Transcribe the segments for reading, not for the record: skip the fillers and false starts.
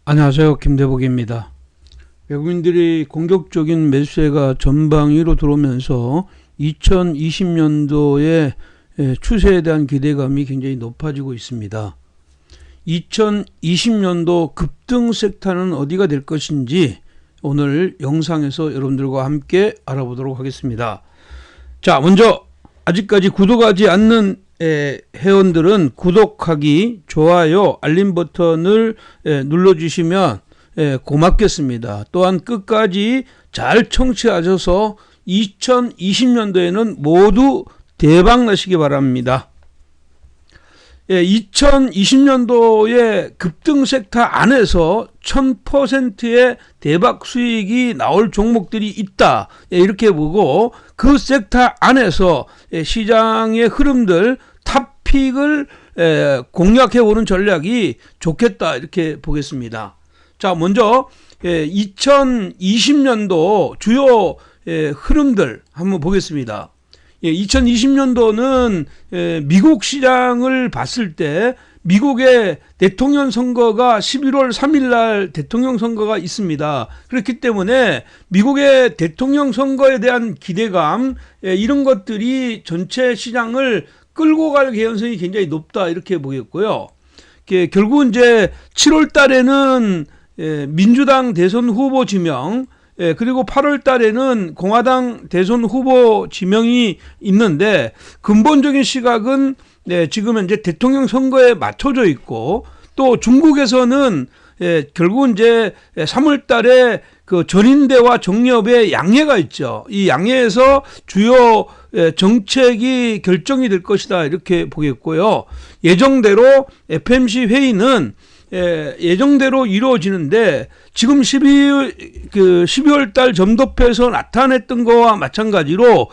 안녕하세요. 김대복입니다. 외국인들이 공격적인 매수세가 전방위로 들어오면서 2020년도의 추세에 대한 기대감이 굉장히 높아지고 있습니다. 2020년도 급등 섹터는 어디가 될 것인지 오늘 영상에서 여러분들과 함께 알아보도록 하겠습니다. 자, 먼저 아직까지 구독하지 않는 회원들은 구독하기, 좋아요, 알림 버튼을 눌러주시면 고맙겠습니다. 또한 끝까지 잘 청취하셔서 2020년도에는 모두 대박 나시기 바랍니다. 2020년도의 급등 섹터 안에서 1000%의 대박 수익이 나올 종목들이 있다, 이렇게 보고 그 섹터 안에서 시장의 흐름들 탑픽을 공략해 보는 전략이 좋겠다, 이렇게 보겠습니다. 자, 먼저 2020년도 주요 흐름들 한번 보겠습니다. 2020년도는 미국 시장을 봤을 때 미국의 대통령 선거가 11월 3일 날 대통령 선거가 있습니다. 그렇기 때문에 미국의 대통령 선거에 대한 기대감, 이런 것들이 전체 시장을 끌고 갈 개연성이 굉장히 높다, 이렇게 보겠고요. 결국은 이제 7월 달에는 민주당 대선 후보 지명, 그리고 8월 달에는 공화당 대선 후보 지명이 있는데 근본적인 시각은 지금 현재 대통령 선거에 맞춰져 있고, 또 중국에서는 결국은 이제 3월 달에 그 전인대와 정리협의 양해가 있죠. 이 양해에서 주요 정책이 결정이 될 것이다, 이렇게 보겠고요. 예정대로 FMC 회의는 예정대로 이루어지는데 지금 12월 달 점도표에서 나타냈던 거와 마찬가지로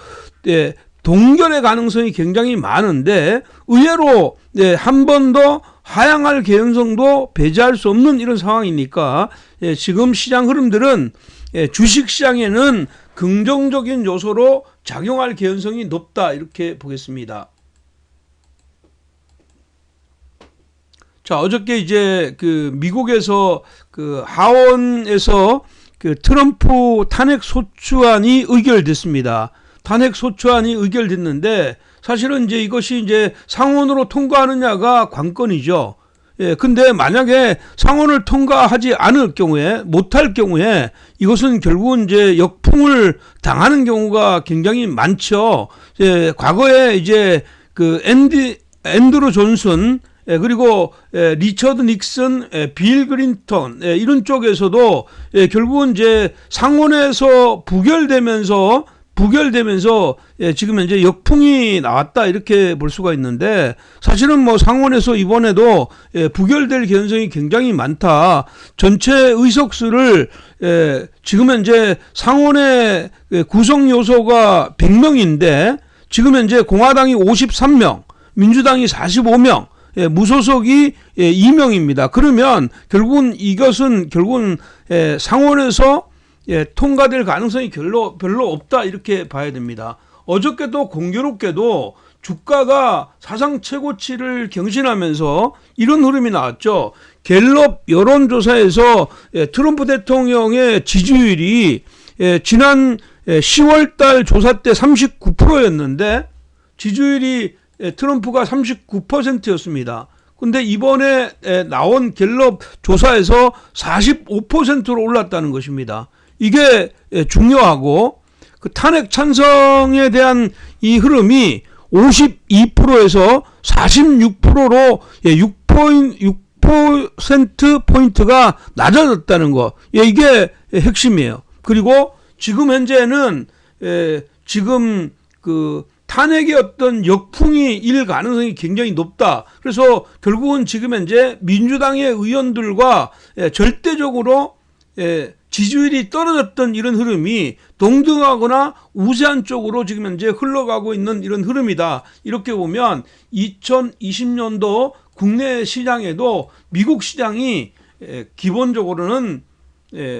동결의 가능성이 굉장히 많은데 의외로 한 번 더 하향할 개연성도 배제할 수 없는 이런 상황이니까 지금 시장 흐름들은 주식시장에는 긍정적인 요소로 작용할 개연성이 높다, 이렇게 보겠습니다. 자, 어저께 이제 그 미국에서 그 하원에서 그 트럼프 탄핵 소추안이 의결됐습니다. 탄핵 소추안이 의결됐는데 사실은 이제 이것이 이제 상원으로 통과하느냐가 관건이죠. 근데 만약에 상원을 통과하지 않을 경우에, 못할 경우에 이것은 결국은 이제 역풍을 당하는 경우가 굉장히 많죠. 과거에 이제 그 앤드루 존슨, 그리고 리처드 닉슨, 빌 클린턴, 이런 쪽에서도 결국은 이제 상원에서 부결되면서 지금 현재 역풍이 나왔다, 이렇게 볼 수가 있는데 사실은 뭐 상원에서 이번에도 부결될 가능성이 굉장히 많다. 전체 의석수를 지금 현재 상원의 구성 요소가 100명인데 지금 현재 공화당이 53명, 민주당이 45명, 무소속이 2명입니다. 그러면 결국은 이것은 상원에서 통과될 가능성이 별로 없다, 이렇게 봐야 됩니다. 어저께도 공교롭게도 주가가 사상 최고치를 경신하면서 이런 흐름이 나왔죠. 갤럽 여론조사에서 트럼프 대통령의 지지율이 지난 10월 달 조사 때 39%였는데 지지율이 트럼프가 39%였습니다. 근데 이번에 나온 갤럽 조사에서 45%로 올랐다는 것입니다. 이게 중요하고, 그 탄핵 찬성에 대한 이 흐름이 52%에서 46%로 6%포인트가 낮아졌다는 거, 이게 핵심이에요. 그리고 지금 현재는 지금 그 탄핵의 어떤 역풍이 일 가능성이 굉장히 높다. 그래서 결국은 지금 현재 민주당의 의원들과 절대적으로 지지율이 떨어졌던 이런 흐름이 동등하거나 우세한 쪽으로 지금 현재 흘러가고 있는 이런 흐름이다. 이렇게 보면 2020년도 국내 시장에도 미국 시장이 기본적으로는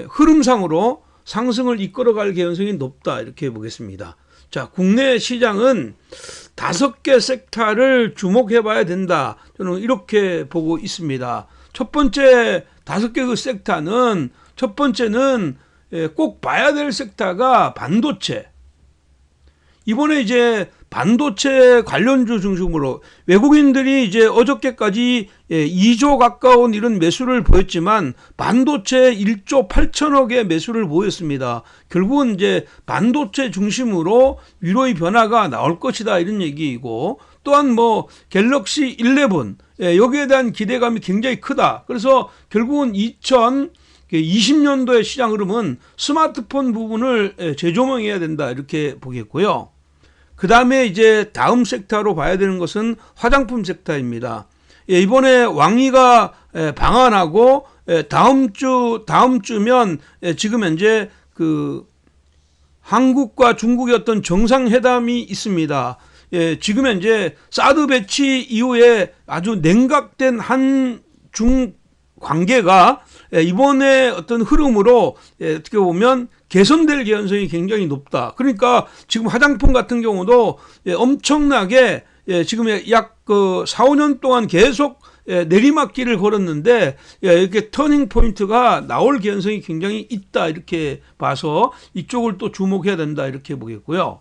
흐름상으로 상승을 이끌어갈 개연성이 높다, 이렇게 보겠습니다. 자, 국내 시장은 5개 섹터를 주목해 봐야 된다, 저는 이렇게 보고 있습니다. 첫 번째 5개 그 섹터는 첫 번째는 꼭 봐야 될 섹터가 반도체. 이번에 이제 반도체 관련주 중심으로 외국인들이 이제 어저께까지 2조 가까운 이런 매수를 보였지만 반도체 1조 8천억의 매수를 보였습니다. 결국은 이제 반도체 중심으로 위로의 변화가 나올 것이다 이런 얘기이고, 또한 뭐 갤럭시 11 여기에 대한 기대감이 굉장히 크다. 그래서 결국은 2020년도의 시장 흐름은 스마트폰 부분을 재조명해야 된다 이렇게 보겠고요. 그 다음에 이제 다음 섹터로 봐야 되는 것은 화장품 섹터입니다. 이번에 왕위가 방한하고 다음 주면 지금 현재 그 한국과 중국의 어떤 정상회담이 있습니다. 지금 현재 사드 배치 이후에 아주 냉각된 한중 관계가 이번에 어떤 흐름으로 어떻게 보면 개선될 가능성이 굉장히 높다. 그러니까 지금 화장품 같은 경우도 엄청나게 지금 약 4, 5년 동안 계속 내리막길을 걸었는데 이렇게 터닝 포인트가 나올 가능성이 굉장히 있다 이렇게 봐서 이쪽을 또 주목해야 된다 이렇게 보겠고요.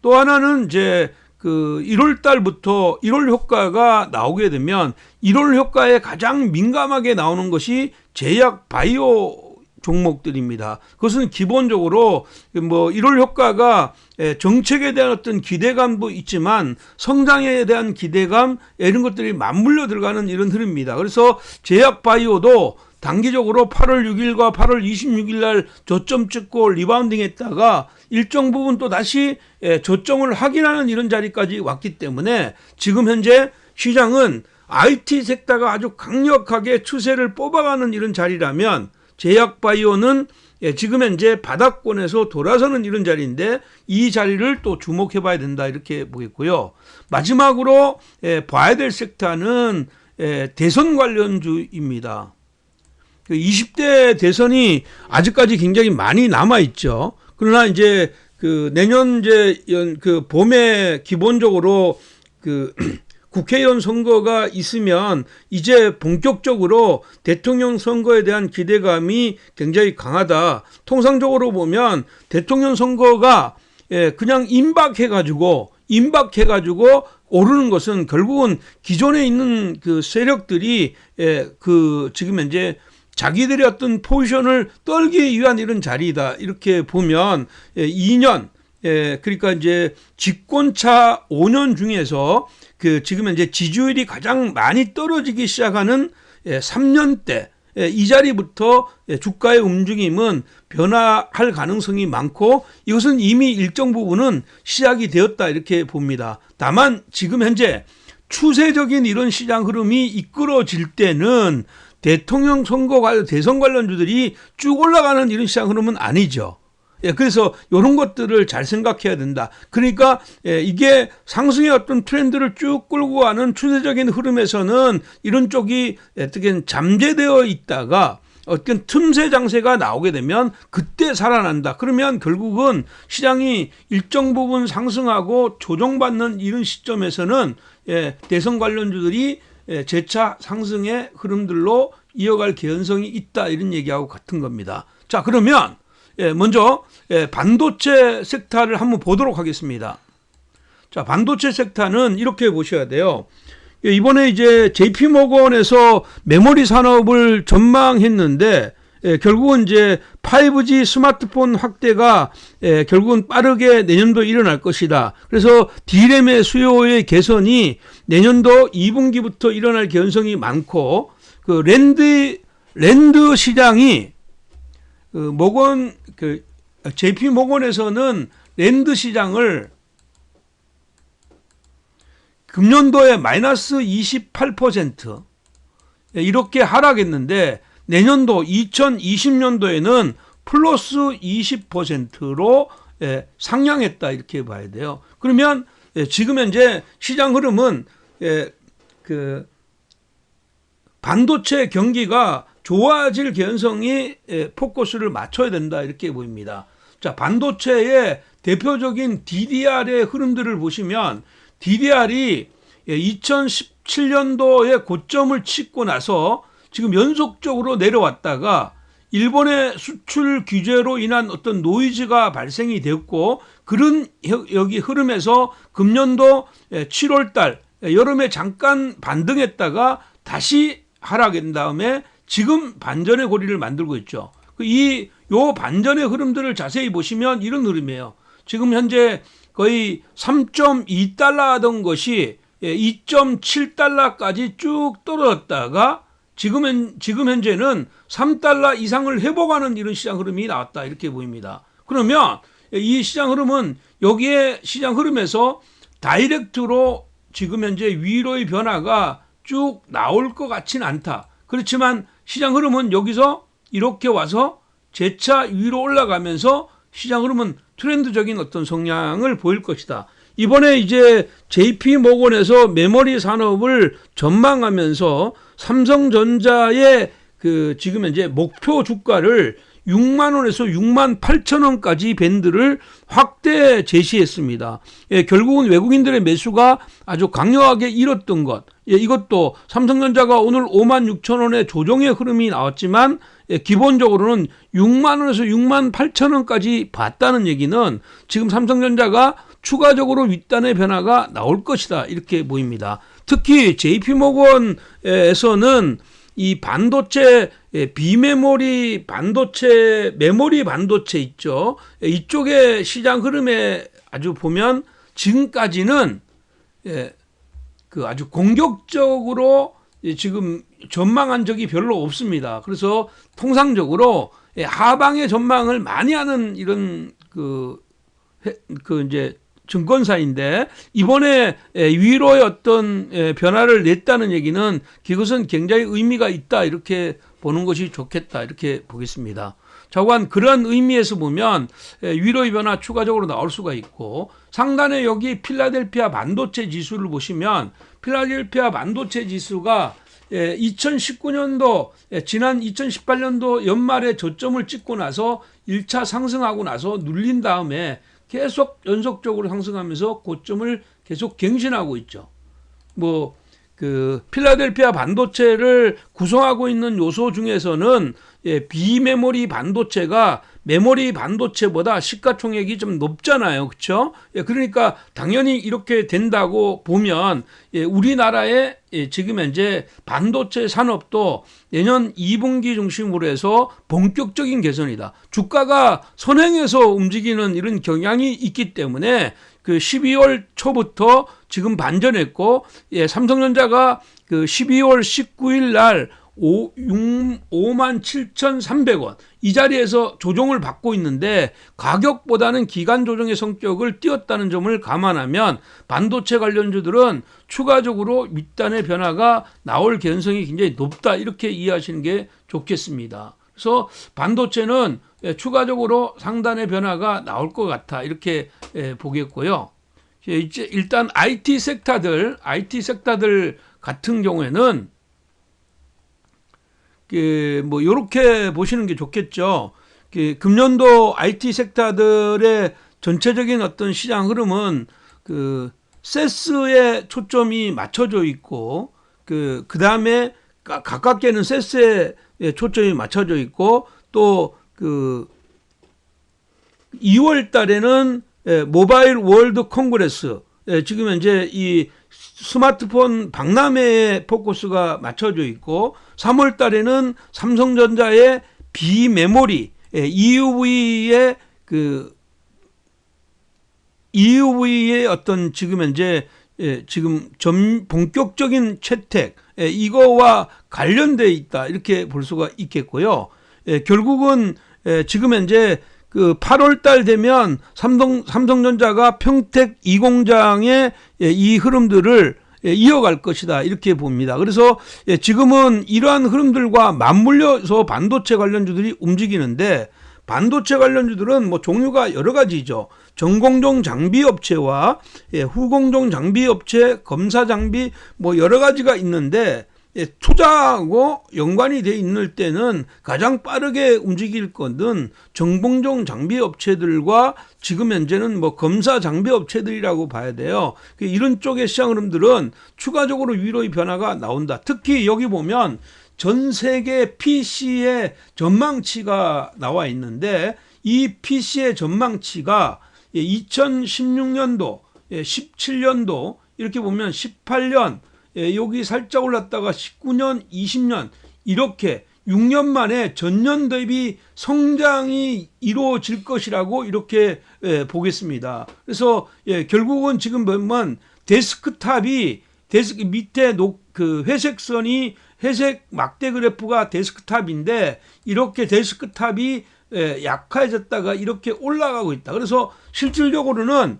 또 하나는 이제 그 1월 달부터 1월 효과가 나오게 되면 1월 효과에 가장 민감하게 나오는 것이 제약 바이오 종목들입니다. 그것은 기본적으로 뭐 1월 효과가 정책에 대한 어떤 기대감도 있지만 성장에 대한 기대감 이런 것들이 맞물려 들어가는 이런 흐름입니다. 그래서 제약 바이오도 단기적으로 8월 6일과 8월 26일 날 저점 찍고 리바운딩 했다가 일정 부분 또 다시 저점을 확인하는 이런 자리까지 왔기 때문에 지금 현재 시장은 IT 섹터가 아주 강력하게 추세를 뽑아가는 이런 자리라면 제약 바이오는 지금 현재 바닥권에서 돌아서는 이런 자리인데 이 자리를 또 주목해 봐야 된다 이렇게 보겠고요. 마지막으로 봐야 될 섹터는 대선 관련주입니다. 20대 대선이 아직까지 굉장히 많이 남아 있죠. 그러나 이제 그 내년 이제 그 봄에 기본적으로 그 국회의원 선거가 있으면 이제 본격적으로 대통령 선거에 대한 기대감이 굉장히 강하다. 통상적으로 보면 대통령 선거가 그냥 임박해가지고 오르는 것은 결국은 기존에 있는 그 세력들이 그 지금 현재 자기들의 어떤 포지션을 떨기 위한 이런 자리이다. 이렇게 보면 2년, 그러니까 이제 집권차 5년 중에서 그 지금 현재 지지율이 가장 많이 떨어지기 시작하는 3년 때 이 자리부터 주가의 움직임은 변화할 가능성이 많고 이것은 이미 일정 부분은 시작이 되었다 이렇게 봅니다. 다만 지금 현재 추세적인 이런 시장 흐름이 이끌어질 때는 대통령 선거 대선 관련주들이 쭉 올라가는 이런 시장 흐름은 아니죠. 그래서 이런 것들을 잘 생각해야 된다. 그러니까 이게 상승의 어떤 트렌드를 쭉 끌고 가는 추세적인 흐름에서는 이런 쪽이 어떻게 잠재되어 있다가 어떤 틈새 장세가 나오게 되면 그때 살아난다. 그러면 결국은 시장이 일정 부분 상승하고 조정받는 이런 시점에서는 대선 관련주들이 재차 상승의 흐름들로 이어갈 개연성이 있다. 이런 얘기하고 같은 겁니다. 자, 그러면 먼저 반도체 섹터를 한번 보도록 하겠습니다. 자, 반도체 섹터는 이렇게 보셔야 돼요. 이번에 이제 JP모건에서 메모리 산업을 전망했는데 결국은 이제 5G 스마트폰 확대가 결국은 빠르게 내년도에 일어날 것이다. 그래서 D램의 수요의 개선이 내년도 2분기부터 일어날 개연성이 많고 그 랜드 시장이 JP모건에서는 랜드 시장을 금년도에 마이너스 28% 이렇게 하락했는데 내년도 2020년도에는 플러스 20%로 상향했다 이렇게 봐야 돼요. 그러면 지금 현재 시장 흐름은 그 반도체 경기가 좋아질 개연성이 포커스를 맞춰야 된다 이렇게 보입니다. 자, 반도체의 대표적인 DDR의 흐름들을 보시면 DDR이 2017년도에 고점을 찍고 나서 지금 연속적으로 내려왔다가 일본의 수출 규제로 인한 어떤 노이즈가 발생이 됐고, 그런 여기 흐름에서 금년도 7월 달 여름에 잠깐 반등했다가 다시 하락한 다음에 지금 반전의 고리를 만들고 있죠. 요 반전의 흐름들을 자세히 보시면 이런 흐름이에요. 지금 현재 거의 3.2달러 하던 것이 2.7달러까지 쭉 떨어졌다가 지금 현재는 3달러 이상을 회복하는 이런 시장 흐름이 나왔다, 이렇게 보입니다. 그러면 이 시장 흐름은 여기에 시장 흐름에서 다이렉트로 지금 현재 위로의 변화가 쭉 나올 것 같지는 않다. 그렇지만 시장 흐름은 여기서 이렇게 와서 재차 위로 올라가면서 시장 흐름은 트렌드적인 어떤 성향을 보일 것이다. 이번에 이제 JP 모건에서 메모리 산업을 전망하면서 삼성전자의 지금 현재 목표 주가를 6만 원에서 6만 8천 원까지 밴드를 확대 제시했습니다. 결국은 외국인들의 매수가 아주 강력하게 일었던 것. 이것도 삼성전자가 오늘 5만 6천 원의 조정의 흐름이 나왔지만 기본적으로는 6만 원에서 6만 8천 원까지 봤다는 얘기는 지금 삼성전자가 추가적으로 윗단의 변화가 나올 것이다, 이렇게 보입니다. 특히 JP모건에서는 이 반도체 비메모리 반도체 메모리 반도체 있죠. 이쪽의 시장 흐름에 아주 보면 지금까지는 아주 공격적으로 지금 전망한 적이 별로 없습니다. 그래서 통상적으로 하방의 전망을 많이 하는 이런 이제 증권사인데, 이번에 위로의 어떤 변화를 냈다는 얘기는 그것은 굉장히 의미가 있다, 이렇게 보는 것이 좋겠다, 이렇게 보겠습니다. 자관 그러한 의미에서 보면 위로의 변화 추가적으로 나올 수가 있고, 상단에 여기 필라델피아 반도체 지수를 보시면 필라델피아 반도체 지수가 2019년도 지난 2018년도 연말에 저점을 찍고 나서 1차 상승하고 나서 눌린 다음에 계속 연속적으로 상승하면서 고점을 계속 갱신하고 있죠. 필라델피아 반도체를 구성하고 있는 요소 중에서는 비메모리 반도체가 메모리 반도체보다 시가총액이 좀 높잖아요. 그렇죠? 그러니까 당연히 이렇게 된다고 보면 우리나라의 지금 현재 반도체 산업도 내년 2분기 중심으로 해서 본격적인 개선이다. 주가가 선행해서 움직이는 이런 경향이 있기 때문에 12월 초부터 지금 반전했고, 삼성전자가 12월 19일 날 57,300원 이 자리에서 조정을 받고 있는데, 가격보다는 기간 조정의 성격을 띄었다는 점을 감안하면 반도체 관련주들은 추가적으로 윗단의 변화가 나올 개연성이 굉장히 높다, 이렇게 이해하시는 게 좋겠습니다. 그래서 반도체는 추가적으로 상단의 변화가 나올 것 같아, 이렇게 보겠고요. 이제 일단 IT 섹터들 같은 경우에는 요렇게 보시는 게 좋겠죠. 금년도 IT 섹터들의 전체적인 어떤 시장 흐름은 세스에 초점이 맞춰져 있고, 그 다음에 가깝게는 세스에 초점이 맞춰져 있고, 또 2월 달에는 모바일 월드 콩그레스, 지금 현재 이 스마트폰 박람회에 포커스가 맞춰져 있고, 3월 달에는 삼성전자의 비메모리 EUV의 어떤 지금 현재 지금 본격적인 채택, 이거와 관련돼 있다, 이렇게 볼 수가 있겠고요. 결국은 지금 현재 8월 달 되면 삼성전자가 평택 2공장의 이 흐름들을 이어갈 것이다, 이렇게 봅니다. 그래서 지금은 이러한 흐름들과 맞물려서 반도체 관련주들이 움직이는데, 반도체 관련주들은 종류가 여러 가지죠. 전공정 장비 업체와 후공정 장비 업체, 검사 장비 여러 가지가 있는데, 투자하고 연관이 돼 있는 때는 가장 빠르게 움직일 것은 정봉종 장비 업체들과 지금 현재는 검사 장비 업체들이라고 봐야 돼요. 이런 쪽의 시장 흐름들은 추가적으로 위로의 변화가 나온다. 특히 여기 보면 전 세계 PC의 전망치가 나와 있는데 이 PC의 전망치가 2016년도, 17년도 이렇게 보면 18년 여기 살짝 올랐다가 19년, 20년 이렇게 6년 만에 전년 대비 성장이 이루어질 것이라고 이렇게 보겠습니다. 그래서 결국은 지금 보면 데스크탑이 밑에 그 회색 선이 회색 막대 그래프가 데스크탑인데 이렇게 데스크탑이 약해졌다가 이렇게 올라가고 있다. 그래서 실질적으로는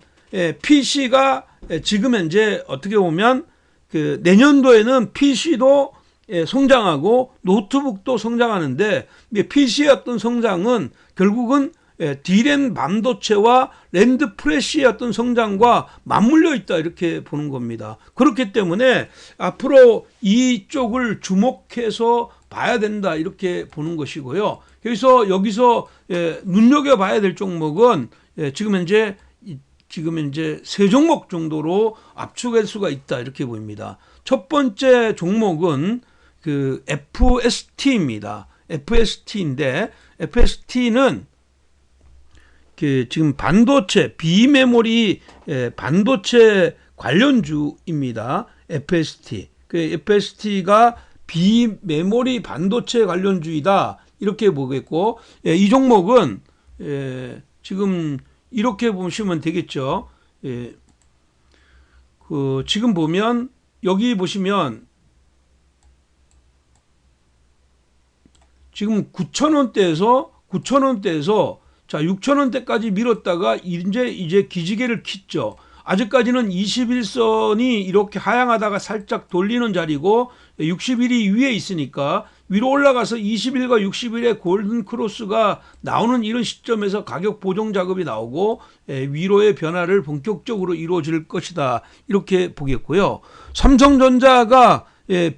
PC가 지금 현재 어떻게 보면 그 내년도에는 PC도 성장하고 노트북도 성장하는데 PC의 어떤 성장은 결국은 D램 반도체와 랜드 프레시의 어떤 성장과 맞물려 있다 이렇게 보는 겁니다. 그렇기 때문에 앞으로 이쪽을 주목해서 봐야 된다 이렇게 보는 것이고요. 그래서 여기서 눈여겨봐야 될 종목은 지금 현재 세 종목 정도로 압축할 수가 있다 이렇게 보입니다. 첫 번째 종목은 그 FST입니다. FST인데 FST는 그 지금 반도체 비메모리 반도체 관련주입니다. FST. 그 FST가 비메모리 반도체 관련주이다 이렇게 보겠고 이 종목은 지금 이렇게 보시면 되겠죠. 그 지금 보면 여기 보시면 지금 9,000원대에서 자 6,000원대까지 밀었다가 이제 기지개를 켰죠. 아직까지는 21선이 이렇게 하향하다가 살짝 돌리는 자리고 60일이 위에 있으니까 위로 올라가서 20일과 60일의 골든 크로스가 나오는 이런 시점에서 가격 보정 작업이 나오고 위로의 변화를 본격적으로 이루어질 것이다 이렇게 보겠고요. 삼성전자가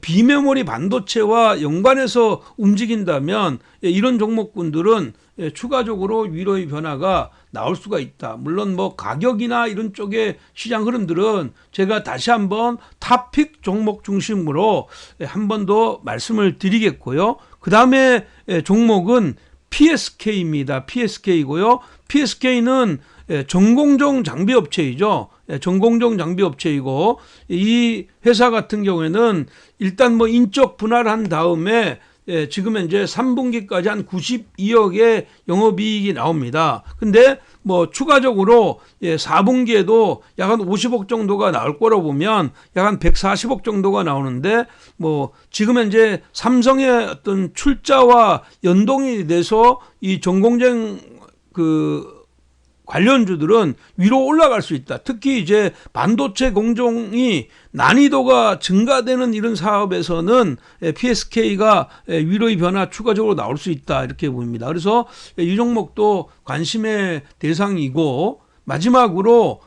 비메모리 반도체와 연관해서 움직인다면 이런 종목군들은 추가적으로 위로의 변화가 나올 수가 있다. 물론 뭐 가격이나 이런 쪽의 시장 흐름들은 제가 다시 한번 탑픽 종목 중심으로 한 번 더 말씀을 드리겠고요. 그 다음에 종목은 PSK입니다. PSK이고요. PSK는 전공정 장비업체이죠. 전공정 장비업체이고 이 회사 같은 경우에는 일단 뭐 인적 분할한 다음에 지금 현재 3분기까지 한 92억의 영업이익이 나옵니다. 근데 뭐 추가적으로 4분기에도 약 한 50억 정도가 나올 거로 보면 약 한 140억 정도가 나오는데 뭐 지금 현재 삼성의 어떤 출자와 연동이 돼서 이 전공정 그 관련주들은 위로 올라갈 수 있다. 특히 이제 반도체 공정이 난이도가 증가되는 이런 사업에서는 PSK가 위로의 변화 추가적으로 나올 수 있다 이렇게 보입니다. 그래서 이 종목도 관심의 대상이고 마지막으로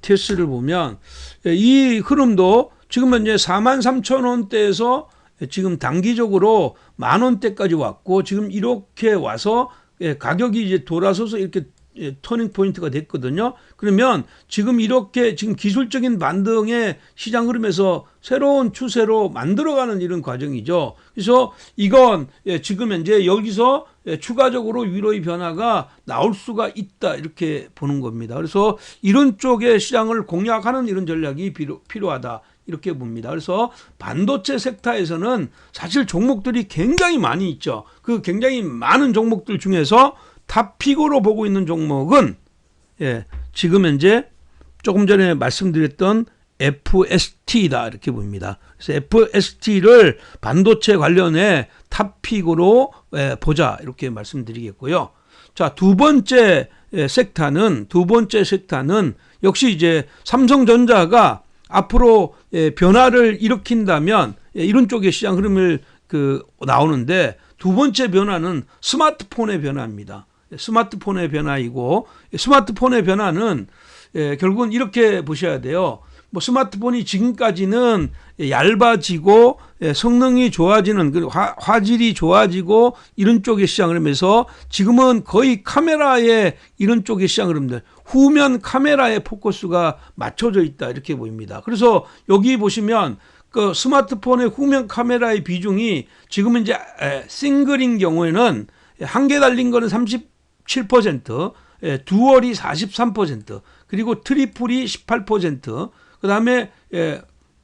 테스를 보면 이 흐름도 지금 현재 43,000원대에서 지금 단기적으로 10,000원대까지 왔고 지금 이렇게 와서 가격이 이제 돌아서서 이렇게 터닝 포인트가 됐거든요. 그러면 지금 이렇게 지금 기술적인 반등의 시장 흐름에서 새로운 추세로 만들어가는 이런 과정이죠. 그래서 이건 지금 현재 여기서 추가적으로 위로의 변화가 나올 수가 있다 이렇게 보는 겁니다. 그래서 이런 쪽의 시장을 공략하는 이런 전략이 필요하다. 이렇게 봅니다. 그래서 반도체 섹터에서는 사실 종목들이 굉장히 많이 있죠. 그 굉장히 많은 종목들 중에서 탑픽으로 보고 있는 종목은 지금 현재 조금 전에 말씀드렸던 FST다 이렇게 봅니다. 그래서 FST를 반도체 관련해 탑픽으로 보자 이렇게 말씀드리겠고요. 자, 두 번째 섹터는 역시 이제 삼성전자가 앞으로 변화를 일으킨다면 이런 쪽의 시장 흐름을 나오는데 두 번째 변화는 스마트폰의 변화입니다. 스마트폰의 변화이고 스마트폰의 변화는 결국은 이렇게 보셔야 돼요. 뭐 스마트폰이 지금까지는 얇아지고 성능이 좋아지는 화질이 좋아지고 이런 쪽의 시장 흐름에서 지금은 거의 카메라의 이런 쪽의 시장 흐름들 후면 카메라에 포커스가 맞춰져 있다 이렇게 보입니다. 그래서 여기 보시면 그 스마트폰의 후면 카메라의 비중이 지금은 이제 싱글인 경우에는 한 개 달린 거는 37%, 듀얼이 43%, 그리고 트리플이 18%, 그다음에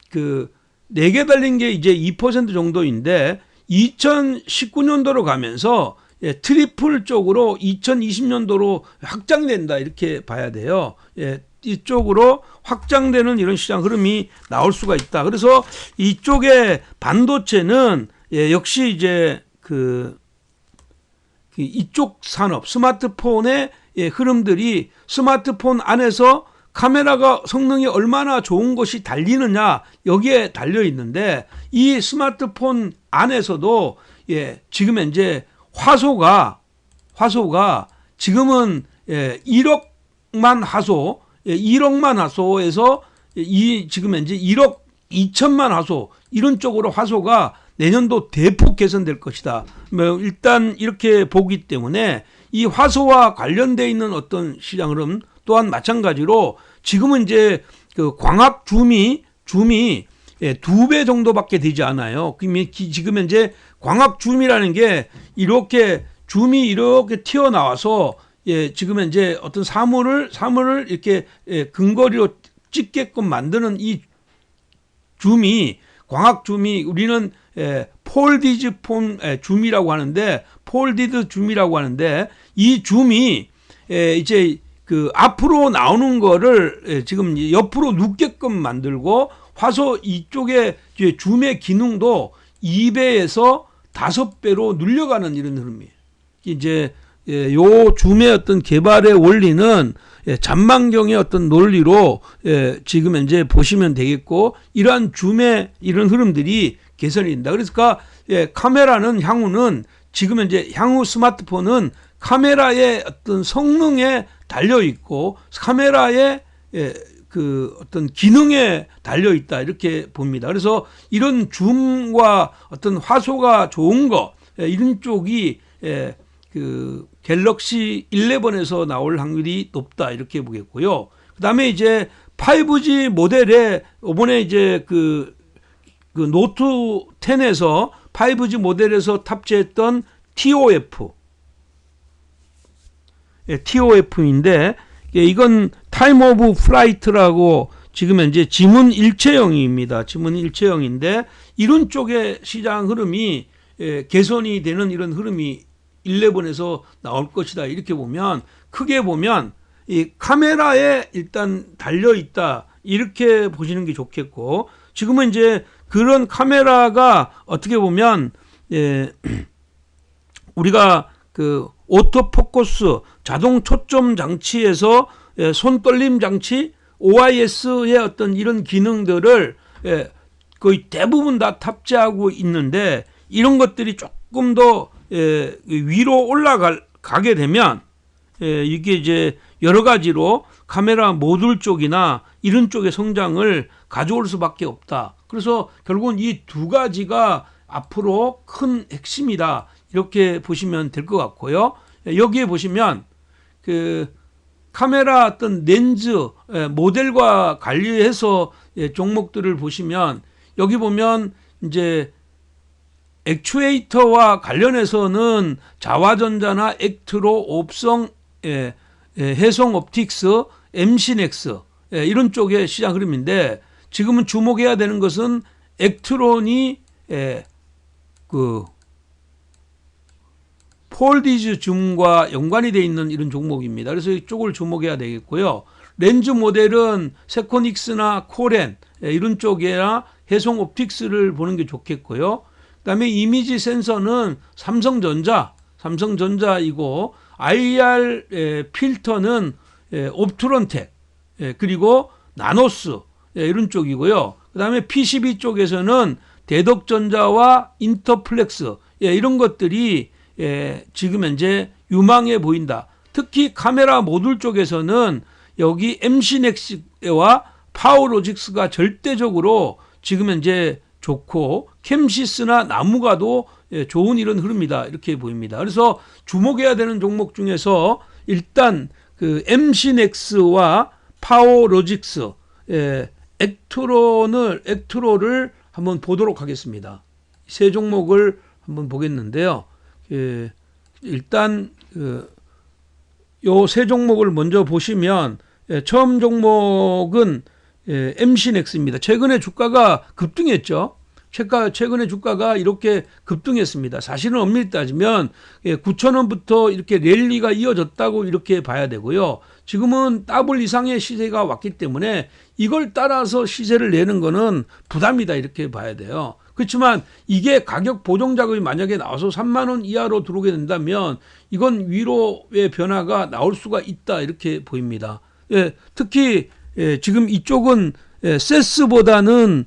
그 네 개 달린 게 이제 2% 정도인데 2019년도로 가면서 트리플 쪽으로 2020년도로 확장된다 이렇게 봐야 돼요. 이쪽으로 확장되는 이런 시장 흐름이 나올 수가 있다. 그래서 이쪽에 반도체는 역시 이제 이쪽 산업 스마트폰의 흐름들이 스마트폰 안에서 카메라가 성능이 얼마나 좋은 것이 달리느냐 여기에 달려 있는데 이 스마트폰 안에서도 지금 현재 화소가 지금은 1억만 화소, 1억만 화소에서 지금 현재 1억 2천만 화소 이런 쪽으로 화소가 내년도 대폭 개선될 것이다. 일단 이렇게 보기 때문에 이 화소와 관련되어 있는 어떤 시장 흐름 또한 마찬가지로 지금은 이제 그 광학 줌이 2배 정도밖에 되지 않아요. 지금 현재 광학 줌이라는 게 이렇게 줌이 이렇게 튀어나와서 지금 현재 어떤 사물을 이렇게 근거리로 찍게끔 만드는 이 줌이 광학 줌이 우리는 폴디즈 줌이라고 하는데 폴디드 줌이라고 하는데 이 줌이 이제 그 앞으로 나오는 거를 지금 옆으로 눕게끔 만들고 화소 이쪽에 줌의 기능도 2배에서 5배로 늘려가는 이런 흐름이에요. 이제 요 줌의 어떤 개발의 원리는 잔망경의 어떤 논리로 지금 현재 보시면 되겠고 이러한 줌의 이런 흐름들이 개선이 된다. 그러니까 카메라는 향후는 지금 현재 향후 스마트폰은 카메라의 어떤 성능에 달려 있고 카메라의 그 어떤 기능에 달려 있다 이렇게 봅니다. 그래서 이런 줌과 어떤 화소가 좋은 거 이런 쪽이 그 갤럭시 11에서 나올 확률이 높다 이렇게 보겠고요. 그다음에 이제 5G 모델에 이번에 이제 그 노트 10에서 5G 모델에서 탑재했던 TOF인데 이건 타임 오브 플라이트라고 지금 현재 지문 일체형입니다. 지문 일체형인데 이런 쪽의 시장 흐름이 개선이 되는 이런 흐름이 11에서 나올 것이다. 이렇게 보면 크게 보면 이 카메라에 일단 달려 있다. 이렇게 보시는 게 좋겠고 지금은 이제 그런 카메라가 어떻게 보면 우리가 그 오토포커스 자동 초점 장치에서 손 떨림 장치 OIS의 어떤 이런 기능들을 거의 대부분 다 탑재하고 있는데 이런 것들이 조금 더 위로 올라가게 되면 이게 이제 여러 가지로 카메라 모듈 쪽이나 이런 쪽의 성장을 가져올 수밖에 없다. 그래서 결국은 이 두 가지가 앞으로 큰 핵심이다. 이렇게 보시면 될 것 같고요. 여기에 보시면 그 카메라 어떤 렌즈 모델과 관리해서 종목들을 보시면 여기 보면 이제 액추에이터와 관련해서는 자화전자나 액트로, 옵성, 해성 옵틱스, MC넥스 이런 쪽의 시장 흐름인데 지금은 주목해야 되는 것은 액트론이 그 폴디즈 줌과 연관이 되어 있는 이런 종목입니다. 그래서 이쪽을 주목해야 되겠고요. 렌즈 모델은 세코닉스나 코렌 이런 쪽이나 해성 옵틱스를 보는 게 좋겠고요. 그다음에 이미지 센서는 삼성전자이고 IR 필터는 옵트론텍 그리고 나노스 이런 쪽이고요. 그다음에 PCB 쪽에서는 대덕전자와 인터플렉스 이런 것들이 지금 현재 유망해 보인다. 특히 카메라 모듈 쪽에서는 여기 MC넥스와 파워로직스가 절대적으로 지금 현재 좋고 캠시스나 나무가도 좋은 이런 흐름이다 이렇게 보입니다. 그래서 주목해야 되는 종목 중에서 일단 그 MC넥스와 파워로직스, 액트로를 한번 보도록 하겠습니다. 세 종목을 한번 보겠는데요. 일단 요 세 종목을 먼저 보시면 처음 종목은 MC넥스입니다. 최근에 주가가 급등했죠. 최근에 주가가 이렇게 급등했습니다. 사실은 엄밀히 따지면 9,000원부터 이렇게 랠리가 이어졌다고 이렇게 봐야 되고요. 지금은 더블 이상의 시세가 왔기 때문에 이걸 따라서 시세를 내는 거는 부담이다 이렇게 봐야 돼요. 그렇지만 이게 가격 보정 작업이 만약에 나와서 3만 원 이하로 들어오게 된다면 이건 위로의 변화가 나올 수가 있다 이렇게 보입니다. 특히 지금 이쪽은 세스보다는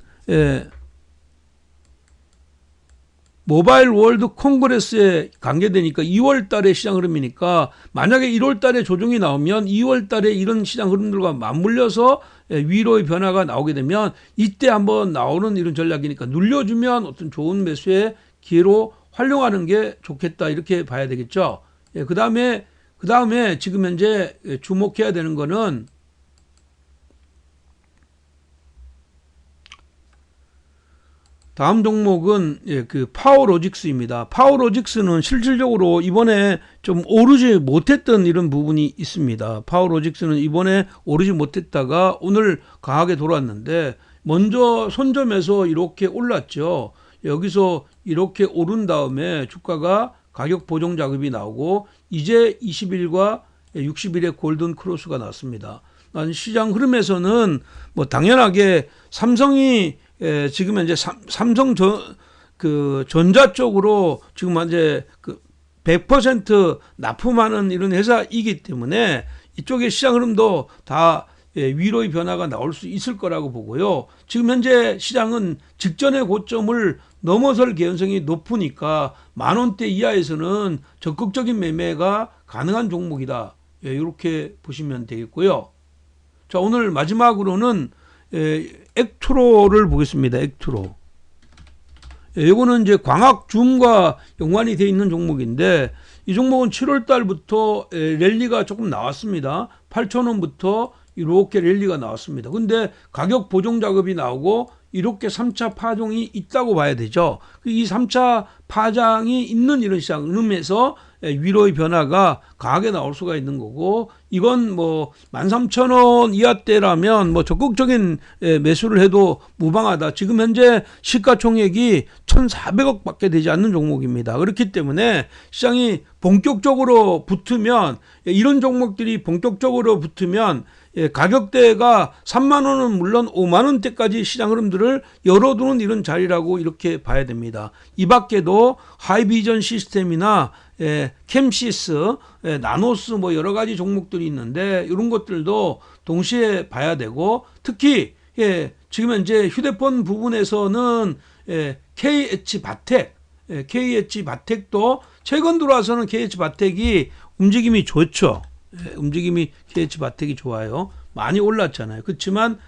모바일 월드 콩그레스에 관계되니까 2월 달에 시장 흐름이니까 만약에 1월 달에 조정이 나오면 2월 달에 이런 시장 흐름들과 맞물려서 위로의 변화가 나오게 되면 이때 한번 나오는 이런 전략이니까 눌려주면 어떤 좋은 매수의 기회로 활용하는 게 좋겠다 이렇게 봐야 되겠죠. 그 다음에 지금 현재 주목해야 되는 거는 다음 종목은 그 파워로직스입니다. 파워로직스는 실질적으로 이번에 좀 오르지 못했던 이런 부분이 있습니다. 파워로직스는 이번에 오르지 못했다가 오늘 강하게 돌아왔는데 먼저 손점에서 이렇게 올랐죠. 여기서 이렇게 오른 다음에 주가가 가격 보정 작업이 나오고 이제 20일과 60일의 골든 크로스가 나왔습니다. 시장 흐름에서는 뭐 당연하게 삼성이 지금 현재 삼성 전자 쪽으로 지금 이제 100% 납품하는 이런 회사이기 때문에 이쪽의 시장 흐름도 다 위로의 변화가 나올 수 있을 거라고 보고요. 지금 현재 시장은 직전의 고점을 넘어설 개연성이 높으니까 10,000원대 이하에서는 적극적인 매매가 가능한 종목이다. 이렇게 보시면 되겠고요. 자, 오늘 마지막으로는 액트로를 보겠습니다. 액트로. 이거는 이제 광학줌과 연관이 되어 있는 종목인데 이 종목은 7월 달부터 랠리가 조금 나왔습니다. 8,000원부터 이렇게 랠리가 나왔습니다. 근데 가격 보정 작업이 나오고 이렇게 3차 파종이 있다고 봐야 되죠. 이 3차 파장이 있는 이런 시장 흐름에서 위로의 변화가 강하게 나올 수가 있는 거고 이건 뭐 13,000원 이하대라면 뭐 적극적인 매수를 해도 무방하다. 지금 현재 시가총액이 1,400억 밖에 되지 않는 종목입니다. 그렇기 때문에 시장이 본격적으로 붙으면 이런 종목들이 본격적으로 붙으면 가격대가 3만 원은 물론 5만 원대까지 시장 흐름들을 열어두는 이런 자리라고 이렇게 봐야 됩니다. 이 밖에도 하이비전 시스템이나 캠시스, 나노스 뭐 여러 가지 종목들이 있는데 이런 것들도 동시에 봐야 되고 특히 지금 현재 휴대폰 부분에서는 KH바텍도 최근 들어와서는 KH바텍이 움직임이 좋죠. 움직임이 KH바텍이 좋아요. 많이 올랐잖아요. 그렇지만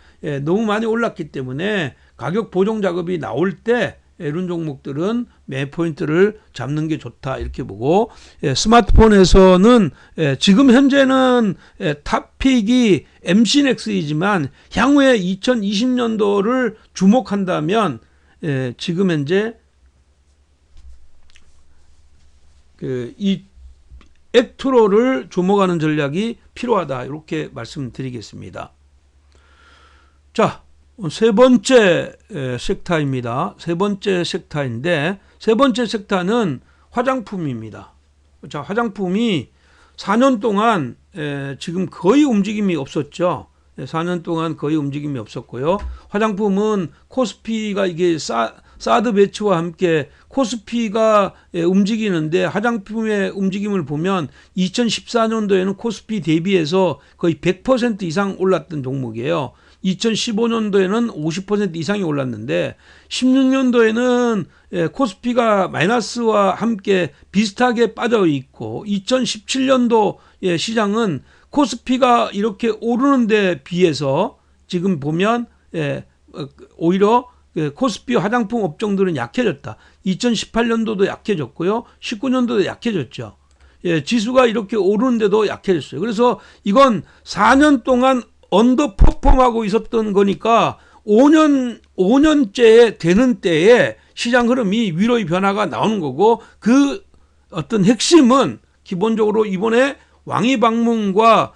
너무 많이 올랐기 때문에 가격 보정 작업이 나올 때 이런 종목들은 매 포인트를 잡는 게 좋다 이렇게 보고 스마트폰에서는 지금 현재는 탑픽이 MC넥스이지만 향후에 2020년도를 주목한다면 지금 현재 이 액트로를 주목하는 전략이 필요하다 이렇게 말씀드리겠습니다. 자, 세 번째 섹터입니다. 세 번째 섹터인데 세 번째 섹터는 화장품입니다. 자, 화장품이 4년 동안 지금 거의 움직임이 없었죠. 4년 동안 거의 움직임이 없었고요. 화장품은 코스피가 이게 사드 배치와 함께 코스피가 움직이는데 화장품의 움직임을 보면 2014년도에는 코스피 대비해서 거의 100% 이상 올랐던 종목이에요. 2015년도에는 50% 이상이 올랐는데 16년도에는 코스피가 마이너스와 함께 비슷하게 빠져 있고 2017년도 시장은 코스피가 이렇게 오르는 데 비해서 지금 보면 오히려 코스피 화장품 업종들은 약해졌다. 2018년도도 약해졌고요. 19년도도 약해졌죠. 지수가 이렇게 오르는데도 약해졌어요. 그래서 이건 4년 동안 언더퍼폼하고 있었던 거니까 5년째 되는 때에 시장 흐름이 위로의 변화가 나오는 거고, 그 어떤 핵심은 기본적으로 이번에 왕이 방문과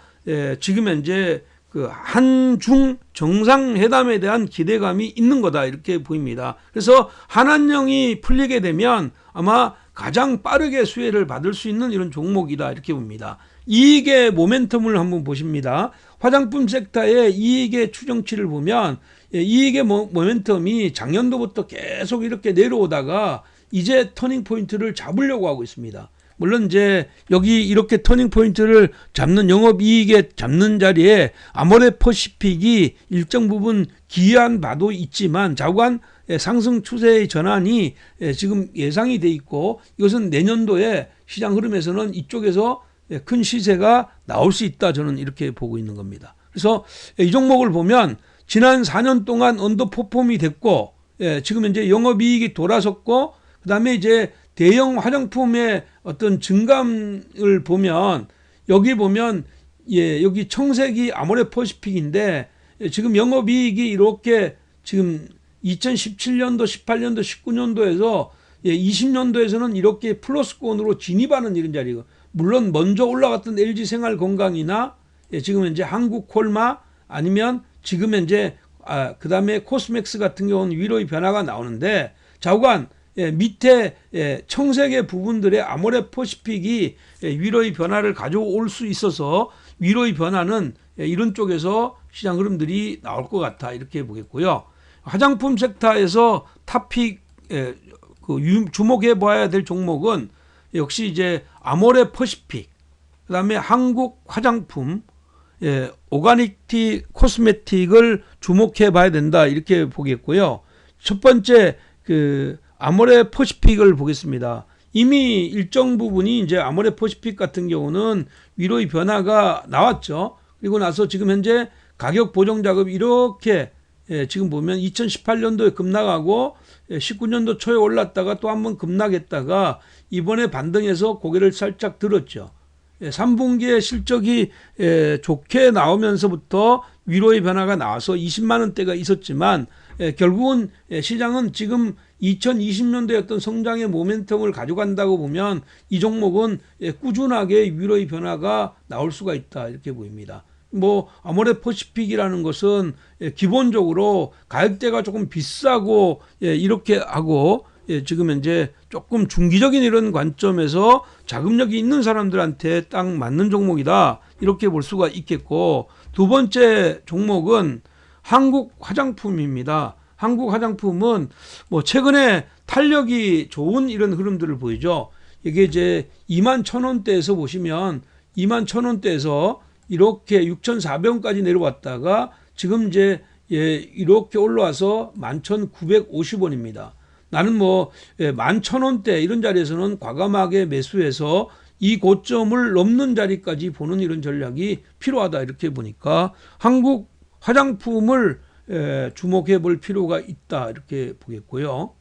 지금 현재 그 한중 정상회담에 대한 기대감이 있는 거다, 이렇게 보입니다. 그래서 한한령이 풀리게 되면 아마 가장 빠르게 수혜를 받을 수 있는 이런 종목이다, 이렇게 봅니다. 이익의 모멘텀을 한번 보십니다. 화장품 섹터의 이익의 추정치를 보면 이익의 모멘텀이 작년도부터 계속 이렇게 내려오다가 이제 터닝 포인트를 잡으려고 하고 있습니다. 물론 이제 여기 이렇게 터닝 포인트를 잡는, 영업이익에 잡는 자리에 아모레퍼시픽이 일정 부분 기여한 바도 있지만 자관 상승 추세의 전환이 지금 예상이 돼 있고, 이것은 내년도에 시장 흐름에서는 이쪽에서 큰 시세가 나올 수 있다, 저는 이렇게 보고 있는 겁니다. 그래서 이 종목을 보면 지난 4년 동안 언더퍼폼이 됐고, 지금 이제 영업이익이 돌아섰고, 그 다음에 이제 대형 화장품의 어떤 증감을 보면 여기 보면 여기 청색이 아모레퍼시픽인데 지금 영업이익이 이렇게 지금 2017년도, 18년도, 19년도에서 20년도에서는 이렇게 플러스권으로 진입하는 이런 자리고, 물론 먼저 올라갔던 LG생활건강이나 지금 이제 한국콜마 아니면 지금 이제 그 다음에 코스맥스 같은 경우는 위로의 변화가 나오는데, 좌우간 밑에 청색의 부분들의 아모레퍼시픽이 위로의 변화를 가져올 수 있어서 위로의 변화는 이런 쪽에서 시장 흐름들이 나올 것 같아, 이렇게 보겠고요. 화장품 섹터에서 탑픽 주목해 봐야 될 종목은 역시 이제 아모레퍼시픽, 그 다음에 한국 화장품, 오가닉티 코스메틱을 주목해 봐야 된다, 이렇게 보겠고요. 첫 번째 아모레퍼시픽을 보겠습니다. 이미 일정 부분이 이제 아모레퍼시픽 같은 경우는 위로의 변화가 나왔죠. 그리고 나서 지금 현재 가격 보정 작업 이렇게 지금 보면 2018년도에 급락하고 19년도 초에 올랐다가 또 한번 급락했다가 이번에 반등해서 고개를 살짝 들었죠. 3분기에 실적이 좋게 나오면서부터 위로의 변화가 나와서 20만 원대가 있었지만 결국은 시장은 지금 2020년도에 어떤 성장의 모멘텀을 가져간다고 보면 이 종목은 꾸준하게 위로의 변화가 나올 수가 있다, 이렇게 보입니다. 아모레퍼시픽이라는 것은 기본적으로 가격대가 조금 비싸고 이렇게 하고 지금 현재 조금 중기적인 이런 관점에서 자금력이 있는 사람들한테 딱 맞는 종목이다, 이렇게 볼 수가 있겠고, 두 번째 종목은 한국 화장품입니다. 한국 화장품은 최근에 탄력이 좋은 이런 흐름들을 보이죠. 이게 이제 21,000원대에서 보시면 21,000원대에서 이렇게 6,400원까지 내려왔다가 지금 이제 이렇게 올라와서 11,950원입니다. 나는 11,000원대 이런 자리에서는 과감하게 매수해서 이 고점을 넘는 자리까지 보는 이런 전략이 필요하다, 이렇게 보니까 한국 화장품을 주목해 볼 필요가 있다, 이렇게 보겠고요.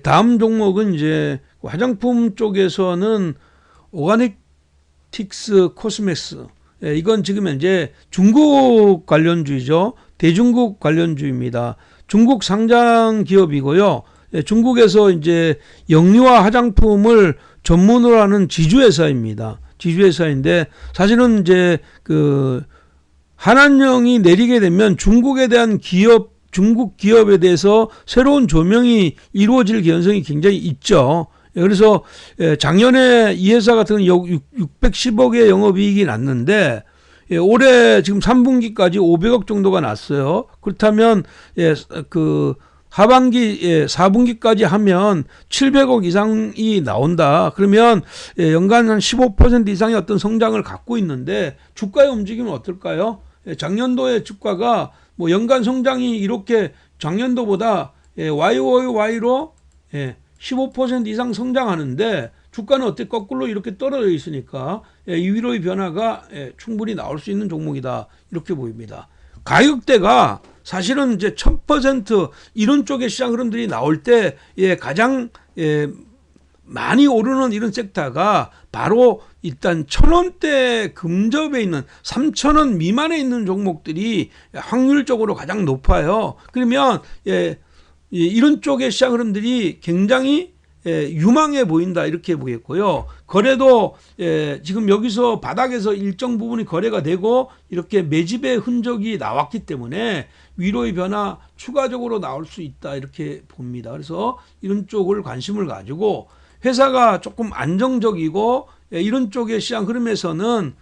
다음 종목은 이제 화장품 쪽에서는 오가닉틱스 코스맥스, 이건 지금 현재 중국 관련주이죠. 대중국 관련주입니다. 중국 상장 기업이고요. 중국에서 이제 영유아 화장품을 전문으로 하는 지주회사입니다. 지주회사인데 사실은 이제 한한령이 내리게 되면 중국에 대한 중국 기업에 대해서 새로운 조명이 이루어질 가능성이 굉장히 있죠. 그래서 작년에 이 회사 같은 경우는 610억의 영업이익이 났는데 올해 지금 3분기까지 500억 정도가 났어요. 그렇다면 하반기 4분기까지 하면 700억 이상이 나온다. 그러면 연간 한 15% 이상의 어떤 성장을 갖고 있는데 주가의 움직임은 어떨까요? 작년도의 주가가 연간 성장이 이렇게 작년도보다 YOY로 15% 이상 성장하는데 주가는 어때? 거꾸로 이렇게 떨어져 있으니까 이 위로의 변화가 충분히 나올 수 있는 종목이다, 이렇게 보입니다. 가격대가 사실은 이제 1000% 이런 쪽의 시장 흐름들이 나올 때 가장 많이 오르는 이런 섹터가 바로 일단 1,000원대 근접에 있는 3,000원 미만에 있는 종목들이 확률적으로 가장 높아요. 그러면 이런 쪽의 시장 흐름들이 굉장히 유망해 보인다 이렇게 보겠고요. 거래도 지금 여기서 바닥에서 일정 부분이 거래가 되고 이렇게 매집의 흔적이 나왔기 때문에 위로의 변화 추가적으로 나올 수 있다 이렇게 봅니다. 그래서 이런 쪽을 관심을 가지고 회사가 조금 안정적이고 이런 쪽의 시장 흐름에서는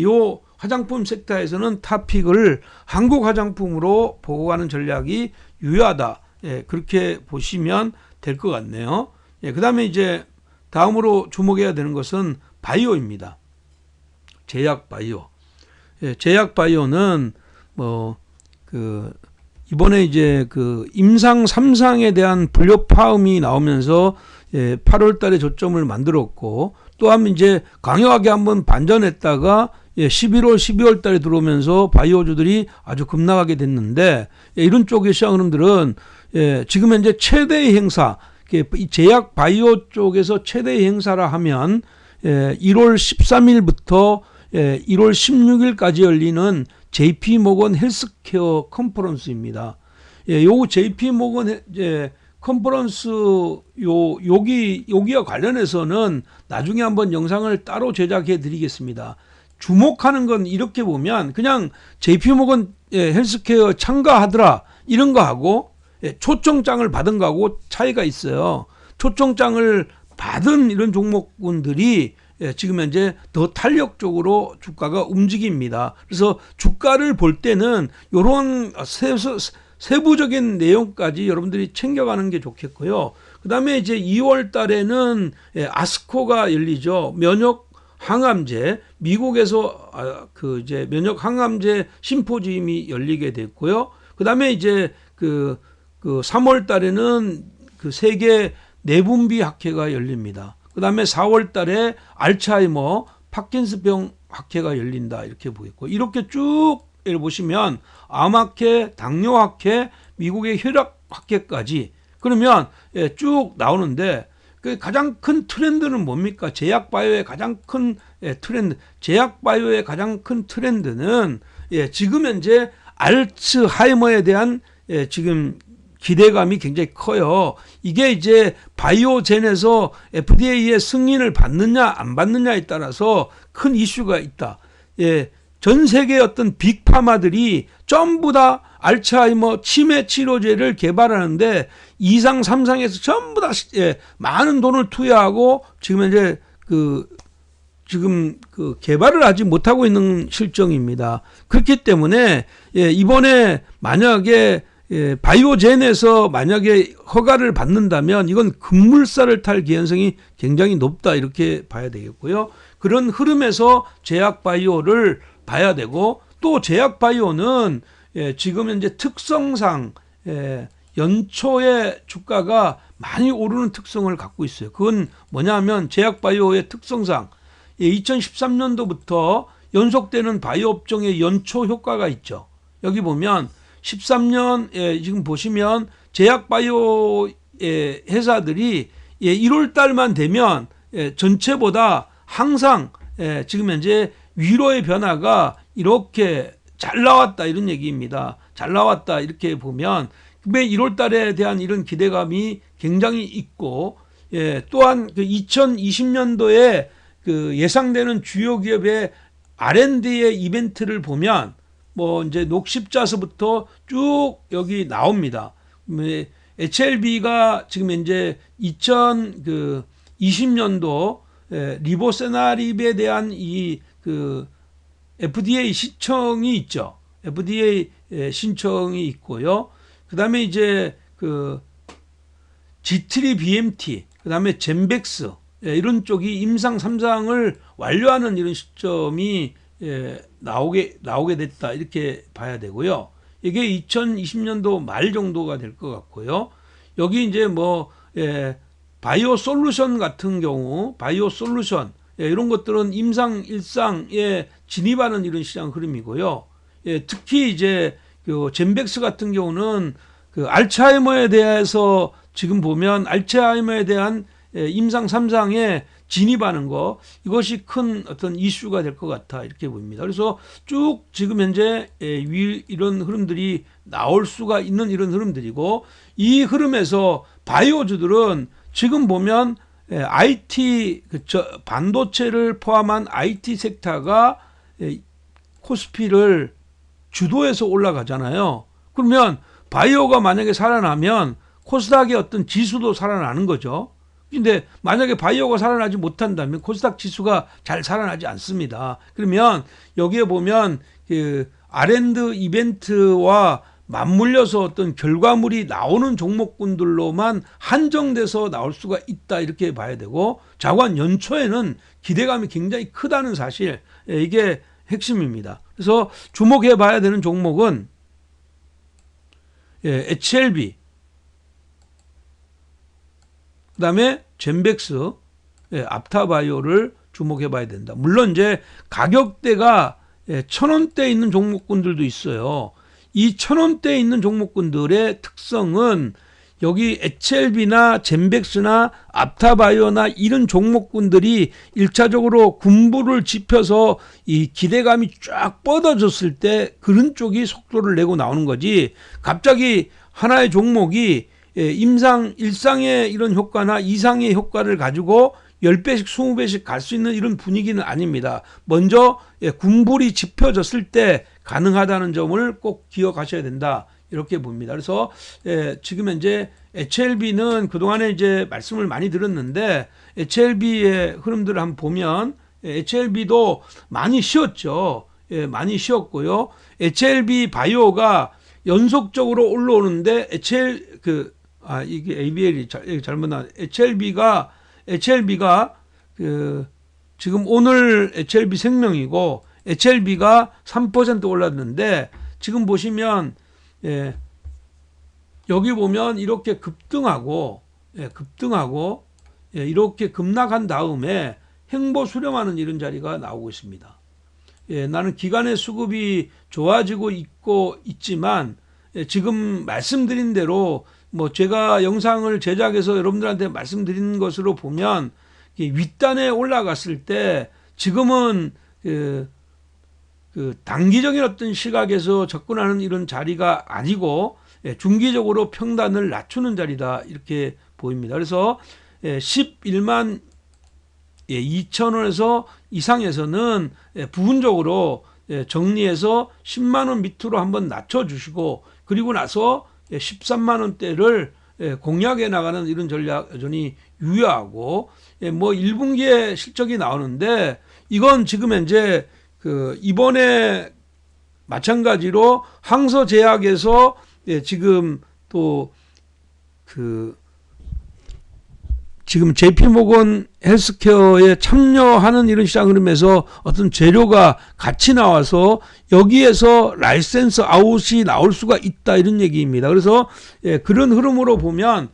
요 화장품 섹터에서는 탑픽을 한국 화장품으로 보고 가는 전략이 유효하다. 그렇게 보시면 될 것 같네요. 그 다음에 이제 다음으로 주목해야 되는 것은 바이오입니다. 제약 바이오. 제약 바이오는 이번에 이제 임상 3상에 대한 불협화음이 나오면서 8월 달에 저점을 만들었고 또 한번 이제 강력하게 한번 반전했다가 11월, 12월 달에 들어오면서 바이오주들이 아주 급락하게 됐는데 이런 쪽의 시장 흐름들은 지금 현재 최대의 행사, 제약 바이오 쪽에서 최대의 행사라 하면 1월 13일부터 1월 16일까지 열리는 JP 모건 헬스케어 컨퍼런스입니다. 요 JP 모건 컨퍼런스 여기와 관련해서는 나중에 한번 영상을 따로 제작해 드리겠습니다. 주목하는 건 이렇게 보면 그냥 JP 모건 헬스케어 참가하더라 이런 거 하고 초청장을 받은 거하고 차이가 있어요. 초청장을 받은 이런 종목군들이 지금 현재 더 탄력적으로 주가가 움직입니다. 그래서 주가를 볼 때는 이런 세부적인 내용까지 여러분들이 챙겨가는 게 좋겠고요. 그 다음에 이제 2월 달에는 아스코가 열리죠. 면역 항암제, 미국에서 이제 면역 항암제 심포지움이 열리게 됐고요. 그 다음에 이제 3월 달에는 세계 내분비 학회가 열립니다. 그 다음에 4월 달에 알츠하이머, 파킨슨병 학회가 열린다 이렇게 보겠고 이렇게 쭉 보시면 암학회, 당뇨학회, 미국의 혈압학회까지 그러면 쭉 나오는데 그 가장 큰 트렌드는 뭡니까? 제약바이오의 가장 큰 트렌드, 제약바이오의 가장 큰 트렌드는 지금 현재 알츠하이머에 대한 지금 기대감이 굉장히 커요. 이게 이제 바이오젠에서 FDA의 승인을 받느냐 안 받느냐에 따라서 큰 이슈가 있다. 전 세계 어떤 빅파마들이 전부 다 알츠하이머 치매 치료제를 개발하는데 2상, 3상에서 전부 다 많은 돈을 투여하고 지금 현재 개발을 하지 못하고 있는 실정입니다. 그렇기 때문에 이번에 만약에 바이오젠에서 만약에 허가를 받는다면 이건 급물살을 탈 개연성이 굉장히 높다 이렇게 봐야 되겠고요. 그런 흐름에서 제약바이오를 봐야 되고 또 제약바이오는 지금 현재 특성상 연초에 주가가 많이 오르는 특성을 갖고 있어요. 그건 뭐냐면 제약바이오의 특성상 2013년도부터 연속되는 바이오 업종의 연초 효과가 있죠. 여기 보면 13년 지금 보시면 제약바이오 회사들이 1월 달만 되면 전체보다 항상 지금 현재 위로의 변화가 이렇게 잘 나왔다 이런 얘기입니다. 잘 나왔다 이렇게 보면 1월 달에 대한 이런 기대감이 굉장히 있고 또한 2020년도에 예상되는 주요 기업의 R&D의 이벤트를 보면 이제 녹십자서부터 쭉 여기 나옵니다. HLB가 지금 현재 2020년도 리보세나립에 대한 FDA 신청이 있죠. FDA 신청이 있고요. 그 다음에 이제 G3BMT, 그 다음에 젠백스 이런 쪽이 임상 3상을 완료하는 이런 시점이 나오게 됐다 이렇게 봐야 되고요. 이게 2020년도 말 정도가 될 것 같고요. 여기 이제 바이오 솔루션 같은 경우 바이오 솔루션 이런 것들은 임상 1상에 진입하는 이런 시장 흐름이고요. 특히 이제 젠백스 같은 경우는 알츠하이머에 대해서 지금 보면 알츠하이머에 대한 임상 3상에 진입하는 거, 이것이 큰 어떤 이슈가 될 것 같아 이렇게 보입니다. 그래서 쭉 지금 현재 이런 흐름들이 나올 수가 있는 이런 흐름들이고, 이 흐름에서 바이오주들은 지금 보면 IT 반도체를 포함한 IT 섹터가 코스피를 주도해서 올라가잖아요. 그러면 바이오가 만약에 살아나면 코스닥의 어떤 지수도 살아나는 거죠. 근데 만약에 바이오가 살아나지 못한다면 코스닥 지수가 잘 살아나지 않습니다. 그러면 여기에 보면 그 R&D 이벤트와 맞물려서 어떤 결과물이 나오는 종목군들로만 한정돼서 나올 수가 있다 이렇게 봐야 되고, 자관 연초에는 기대감이 굉장히 크다는 사실, 이게 핵심입니다. 그래서 주목해 봐야 되는 종목은 HLB, 그 다음에 젠백스, 앞타바이오를 주목해 봐야 된다. 물론 이제 가격대가 1,000원대에 있는 종목군들도 있어요. 이 1,000원대에 있는 종목군들의 특성은 여기 HLB나 젠백스나 앞타바이오나 이런 종목군들이 1차적으로 군부를 짚혀서 이 기대감이 쫙 뻗어졌을 때 그런 쪽이 속도를 내고 나오는 거지, 갑자기 하나의 종목이 임상 1상의 이런 효과나 2상의 효과를 가지고 10배씩 20배씩 갈 수 있는 이런 분위기는 아닙니다. 먼저 군불이 짚혀졌을 때 가능하다는 점을 꼭 기억하셔야 된다 이렇게 봅니다. 그래서 지금 현재 HLB는 그동안에 이제 말씀을 많이 들었는데, HLB의 흐름들을 한번 보면 HLB도 많이 쉬었죠. 많이 쉬었고요. HLB 바이오가 연속적으로 올라오는데 이게 ABL이 잘못 나왔. HLB가 지금 오늘 HLB 생명이고 HLB가 3% 올랐는데, 지금 보시면 여기 보면 이렇게 급등하고 이렇게 급락한 다음에 횡보 수렴하는 이런 자리가 나오고 있습니다. 나는 기관의 수급이 좋아지고 있지만 지금 말씀드린 대로 뭐 제가 영상을 제작해서 여러분들한테 말씀드린 것으로 보면 윗단에 올라갔을 때 지금은 그 단기적인 어떤 시각에서 접근하는 이런 자리가 아니고 중기적으로 평단을 낮추는 자리다 이렇게 보입니다. 그래서 11만 2천원에서 이상에서는 부분적으로 정리해서 10만 원 밑으로 한번 낮춰주시고, 그리고 나서 13만 원대를 공략해 나가는 이런 전략 여전히 유효하고, 뭐 1분기에 실적이 나오는데 이건 지금 현재 이번에 마찬가지로 항서제약에서 지금 또 지금 JP모건 헬스케어에 참여하는 이런 시장 흐름에서 어떤 재료가 같이 나와서 여기에서 라이센스 아웃이 나올 수가 있다 이런 얘기입니다. 그래서 그런 흐름으로 보면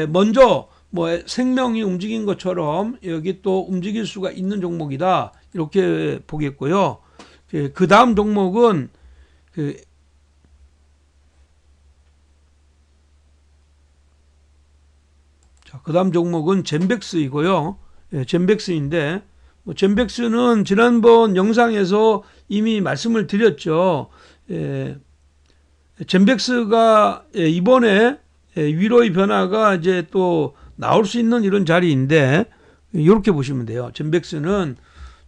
먼저 뭐 생명이 움직인 것처럼 여기 또 움직일 수가 있는 종목이다 이렇게 보겠고요. 그 다음 종목은 그 다음 종목은 젠백스이고요. 젠백스인데, 젠백스는 지난번 영상에서 이미 말씀을 드렸죠. 젠백스가 이번에 위로의 변화가 이제 또 나올 수 있는 이런 자리인데, 이렇게 보시면 돼요. 젠백스는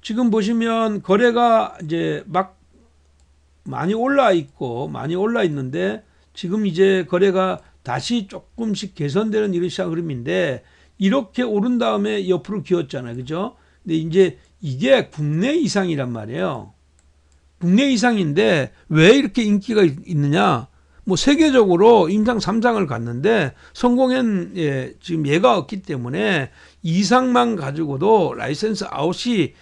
지금 보시면 거래가 이제 막 많이 올라 있는데, 지금 이제 거래가 다시 조금씩 개선되는 이런 시장 흐름인데, 이렇게 오른 다음에 옆으로 기었잖아요. 그죠? 근데 이제 이게 국내 이상이란 말이에요. 국내 이상인데 왜 이렇게 인기가 있느냐? 뭐 세계적으로 임상 3상을 갔는데 성공한 지금 예가 없기 때문에 이상만 가지고도 라이센스 아웃이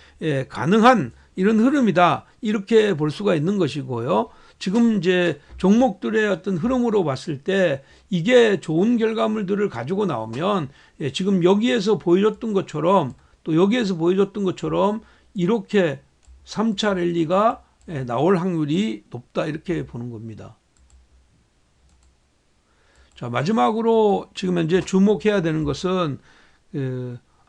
가능한 이런 흐름이다. 이렇게 볼 수가 있는 것이고요. 지금 이제 종목들의 어떤 흐름으로 봤을 때 이게 좋은 결과물들을 가지고 나오면 지금 여기에서 보여줬던 것처럼 또 여기에서 보여줬던 것처럼 이렇게 3차 랠리가 나올 확률이 높다 이렇게 보는 겁니다. 자, 마지막으로 지금 현재 주목해야 되는 것은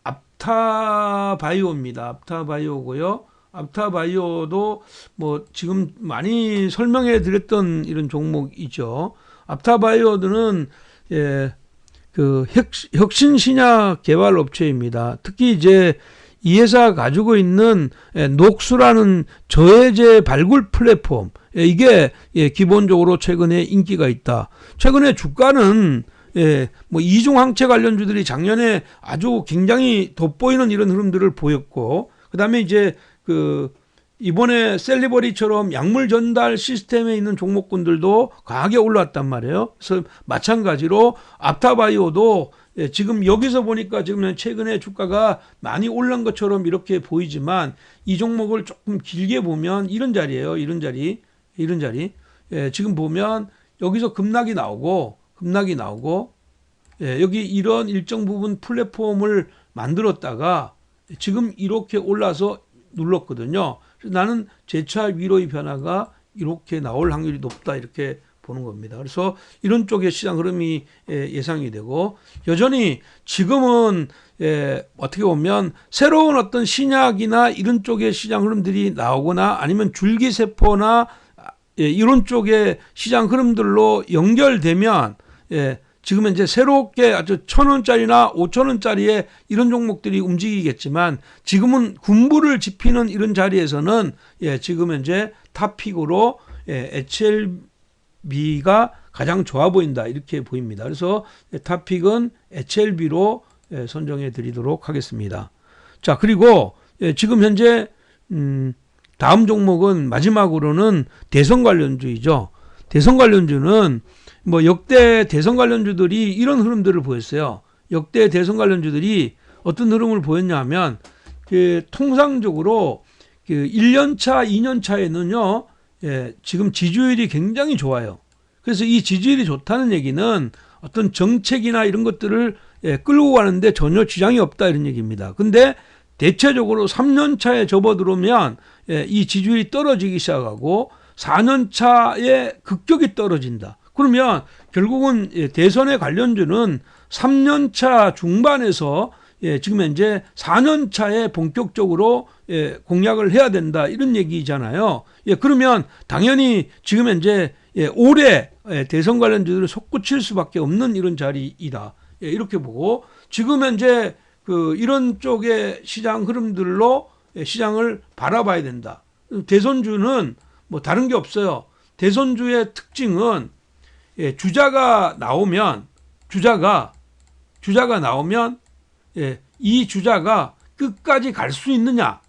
앞타바이오입니다. 앞타바이오고요. 앞타바이오도 뭐 지금 많이 설명해 드렸던 이런 종목이죠. 앞타바이오는 그 혁신 신약 개발 업체입니다. 특히 이제 이 회사가 가지고 있는 녹수라는 저해제 발굴 플랫폼, 이게 기본적으로 최근에 인기가 있다. 최근에 주가는 뭐 이중항체 관련주들이 작년에 아주 굉장히 돋보이는 이런 흐름들을 보였고, 그 다음에 이제 이번에 셀리버리처럼 약물 전달 시스템에 있는 종목군들도 강하게 올라왔단 말이에요. 그래서 마찬가지로 앞타바이오도 지금 여기서 보니까 지금 최근에 주가가 많이 올란 것처럼 이렇게 보이지만 이 종목을 조금 길게 보면 이런 자리예요. 이런 자리. 지금 보면 여기서 급락이 나오고 여기 이런 일정 부분 플랫폼을 만들었다가 지금 이렇게 올라서 눌렀거든요. 그래서 나는 재차 위로의 변화가 이렇게 나올 확률이 높다, 이렇게 보는 겁니다. 그래서 이런 쪽의 시장 흐름이 예상이 되고, 여전히 지금은 어떻게 보면 새로운 어떤 신약이나 이런 쪽의 시장 흐름들이 나오거나 아니면 줄기세포나 이런 쪽의 시장 흐름들로 연결되면 지금 이제 새롭게 아주 1,000원짜리나 5,000원짜리의 이런 종목들이 움직이겠지만, 지금은 군부를 지피는 이런 자리에서는 지금 현재 탑픽으로 HLB가 가장 좋아 보인다, 이렇게 보입니다. 그래서 탑픽은 HLB로 선정해 드리도록 하겠습니다. 자, 그리고 지금 현재 다음 종목은 마지막으로는 대선 관련주이죠. 대선 관련주는 뭐 역대 대선 관련주들이 이런 흐름들을 보였어요. 역대 대선 관련주들이 어떤 흐름을 보였냐 하면, 통상적으로 1년차, 2년차에는요, 지금 지지율이 굉장히 좋아요. 그래서 이 지지율이 좋다는 얘기는 어떤 정책이나 이런 것들을 끌고 가는데 전혀 지장이 없다, 이런 얘기입니다. 근데 대체적으로 3년차에 접어들어오면 이 지지율이 떨어지기 시작하고 4년차에 급격히 떨어진다. 그러면 결국은 대선의 관련주는 3년차 중반에서 지금 현재 4년차에 본격적으로 공략을 해야 된다, 이런 얘기잖아요. 그러면 당연히 지금 현재 올해 대선 관련주들을 솟구칠 수밖에 없는 이런 자리이다, 이렇게 보고, 지금 현재 이런 쪽의 시장 흐름들로 시장을 바라봐야 된다. 대선주는 뭐 다른 게 없어요. 대선주의 특징은 주자가 나오면 이 주자가 끝까지 갈 수 있느냐,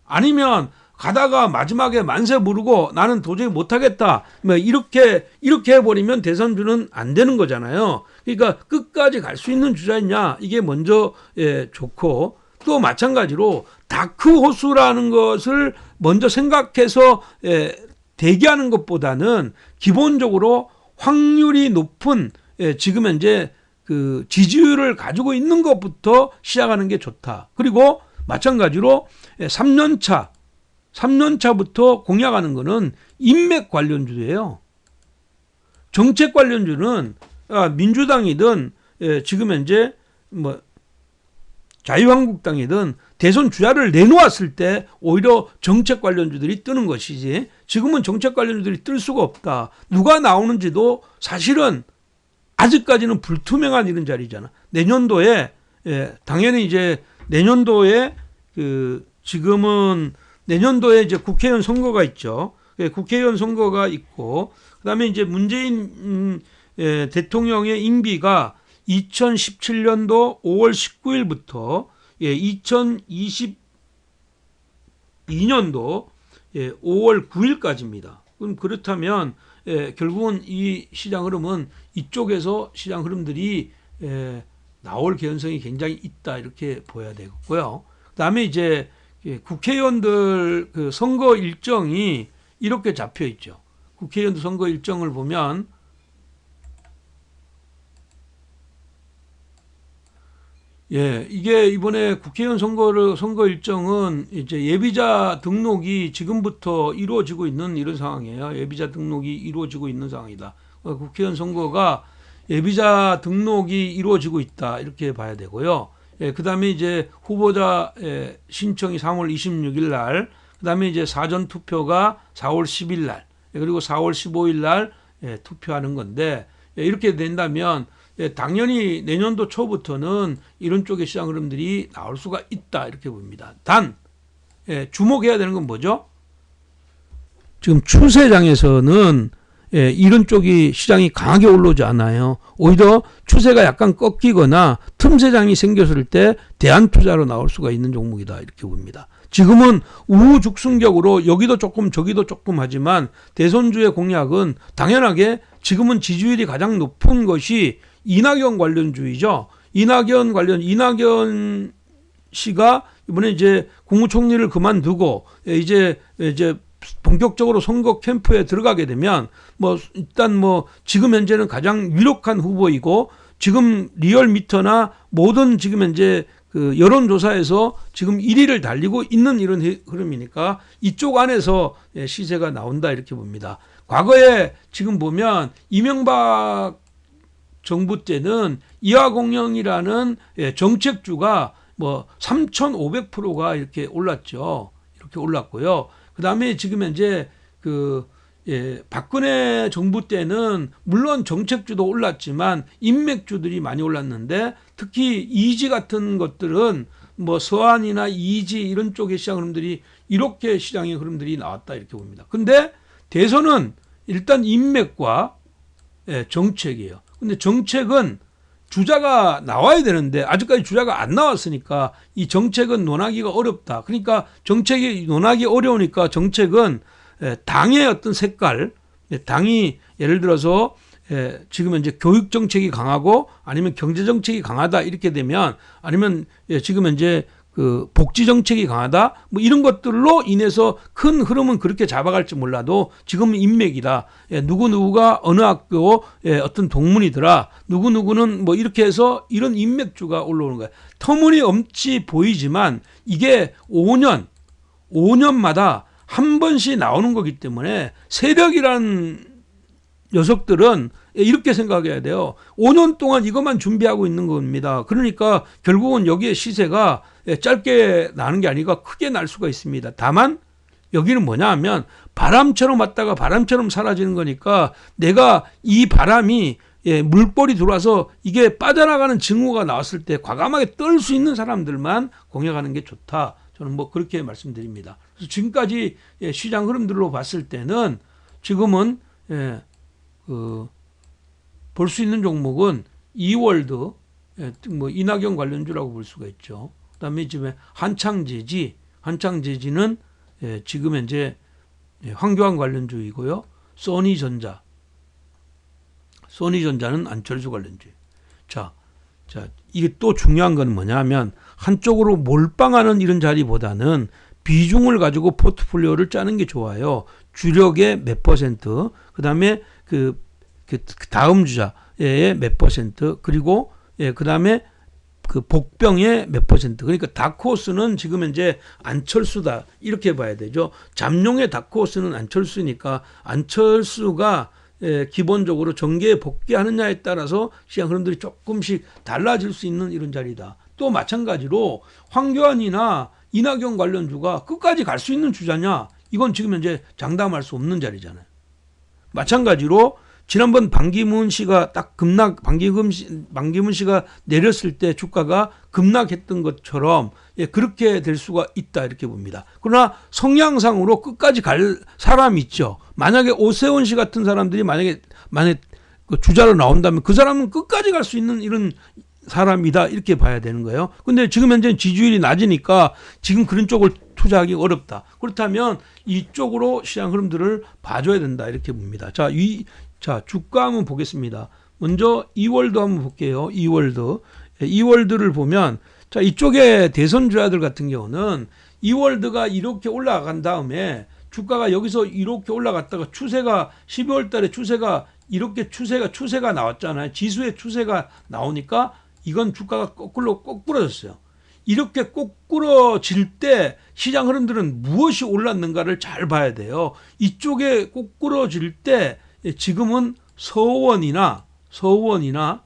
아니면 가다가 마지막에 만세 부르고 나는 도저히 못하겠다, 뭐 이렇게 해버리면 대선주는 안 되는 거잖아요. 그러니까 끝까지 갈 수 있는 주자냐, 이게 먼저 좋고, 또 마찬가지로 다크 호수라는 것을 먼저 생각해서 대기하는 것보다는 기본적으로 확률이 높은 지금 현재 지지율을 가지고 있는 것부터 시작하는 게 좋다. 그리고 마찬가지로 3년차부터 공략하는 것은 인맥 관련주예요. 정책 관련주는 민주당이든 지금 현재 뭐 자유한국당이든 대선 주자를 내놓았을 때 오히려 정책 관련주들이 뜨는 것이지, 지금은 정책 관련주들이 뜰 수가 없다. 누가 나오는지도 사실은 아직까지는 불투명한 이런 자리잖아. 내년도에 당연히 이제 내년도에 지금은 내년도에 이제 국회의원 선거가 있죠. 국회의원 선거가 있고, 그다음에 이제 문재인 대통령의 임기가 2017년도 5월 19일부터 2022년도 5월 9일까지입니다. 그럼 그렇다면 결국은 이 시장 흐름은 이쪽에서 시장 흐름들이 나올 개연성이 굉장히 있다, 이렇게 보여야 되겠고요. 그다음에 이제 국회의원들 선거 일정이 이렇게 잡혀 있죠. 국회의원들 선거 일정을 보면 이게 이번에 국회의원 선거 일정은 이제 예비자 등록이 지금부터 이루어지고 있는 이런 상황이에요. 예비자 등록이 이루어지고 있는 상황이다. 국회의원 선거가 예비자 등록이 이루어지고 있다 이렇게 봐야 되고요. 그다음에 이제 후보자 신청이 3월 26일 날, 그다음에 이제 사전 투표가 4월 10일 날, 그리고 4월 15일 날 투표하는 건데, 이렇게 된다면 당연히 내년도 초부터는 이런 쪽의 시장 흐름들이 나올 수가 있다 이렇게 봅니다. 단 주목해야 되는 건 뭐죠? 지금 추세장에서는 이런 쪽이 시장이 강하게 올라오지 않아요. 오히려 추세가 약간 꺾이거나 틈새장이 생겼을 때 대안투자로 나올 수가 있는 종목이다 이렇게 봅니다. 지금은 우후죽순격으로 여기도 조금 저기도 조금 하지만 대선주의 공략은 당연하게 지금은 지지율이 가장 높은 것이 이낙연 관련주의죠. 이낙연 씨가 이번에 이제 국무총리를 그만두고 이제 본격적으로 선거 캠프에 들어가게 되면 일단 지금 현재는 가장 유력한 후보이고, 지금 리얼미터나 모든 지금 현재 그 여론조사에서 지금 1위를 달리고 있는 이런 흐름이니까 이쪽 안에서 시세가 나온다 이렇게 봅니다. 과거에 지금 보면 이명박 정부 때는 이하공영이라는 정책주가 3,500%가 이렇게 올랐죠. 이렇게 올랐고요. 그 다음에 지금 현재 박근혜 정부 때는 물론 정책주도 올랐지만 인맥주들이 많이 올랐는데, 특히 이지 같은 것들은 서한이나 이지 이런 쪽의 시장 흐름들이 이렇게 시장의 흐름들이 나왔다 이렇게 봅니다. 근데 대선은 일단 인맥과 정책이에요. 근데 정책은 주자가 나와야 되는데 아직까지 주자가 안 나왔으니까 이 정책은 논하기가 어렵다. 그러니까 정책이 논하기 어려우니까 정책은 당의 어떤 색깔, 당이 예를 들어서 지금 현재 교육 정책이 강하고 아니면 경제 정책이 강하다 이렇게 되면, 아니면 지금 현재 그 복지 정책이 강하다 이런 것들로 인해서 큰 흐름은 그렇게 잡아갈지 몰라도 지금은 인맥이다. 누구누구가 어느 학교 어떤 동문이더라. 누구누구는 이렇게 해서 이런 인맥주가 올라오는 거예요. 터무니없이 보이지만 이게 5년마다 한 번씩 나오는 거기 때문에 세력이라는 녀석들은 이렇게 생각해야 돼요. 5년 동안 이것만 준비하고 있는 겁니다. 그러니까 결국은 여기에 시세가 짧게 나는 게 아니라 크게 날 수가 있습니다. 다만 여기는 뭐냐 하면 바람처럼 왔다가 바람처럼 사라지는 거니까, 내가 이 바람이 물볼이 들어와서 이게 빠져나가는 징후가 나왔을 때 과감하게 떨 수 있는 사람들만 공략하는 게 좋다. 저는 그렇게 말씀드립니다. 그래서 지금까지 시장 흐름들로 봤을 때는 지금은 볼 수 있는 종목은 이월드, 이낙연 관련주라고 볼 수가 있죠. 그다음에 지금 한창제지는 지금 현재 황교안 관련주이고요. 소니전자는 안철수 관련주. 자, 이게 또 중요한 건 뭐냐면 한쪽으로 몰빵하는 이런 자리보다는 비중을 가지고 포트폴리오를 짜는 게 좋아요. 주력의 몇 %, 그다음에 그 다음 주자의 몇 %, 그리고 그다음에 그 복병의 몇 %. 그러니까 다크호스는 지금 현재 안철수다 이렇게 봐야 되죠. 잠룡의 다크호스는 안철수니까 안철수가 기본적으로 정계에 복귀하느냐에 따라서 시장 흐름들이 조금씩 달라질 수 있는 이런 자리다. 또 마찬가지로 황교안이나 이낙연 관련주가 끝까지 갈 수 있는 주자냐? 이건 지금 현재 장담할 수 없는 자리잖아요. 마찬가지로 지난번 반기문 씨가 반기문 씨가 내렸을 때 주가가 급락했던 것처럼 그렇게 될 수가 있다 이렇게 봅니다. 그러나 성향상으로 끝까지 갈 사람이 있죠. 만약에 오세훈 씨 같은 사람들이 만약에 그 주자로 나온다면 그 사람은 끝까지 갈 수 있는 이런 사람이다 이렇게 봐야 되는 거예요. 근데 지금 현재는 지지율이 낮으니까 지금 그런 쪽을 투자하기 어렵다. 그렇다면 이쪽으로 시장 흐름들을 봐줘야 된다 이렇게 봅니다. 자, 주가 한번 보겠습니다. 먼저 이월드 한번 볼게요. 이월드를 보면, 자, 이쪽에 대선주자들 같은 경우는 이월드가 이렇게 올라간 다음에 주가가 여기서 이렇게 올라갔다가 추세가 12월 달에 추세가 이렇게 추세가 나왔잖아요. 지수의 추세가 나오니까 이건 주가가 거꾸로졌어요. 이렇게 꼬꾸러질 때 시장 흐름들은 무엇이 올랐는가를 잘 봐야 돼요. 이쪽에 꼬꾸러질 때 지금은 서원이나 서원이나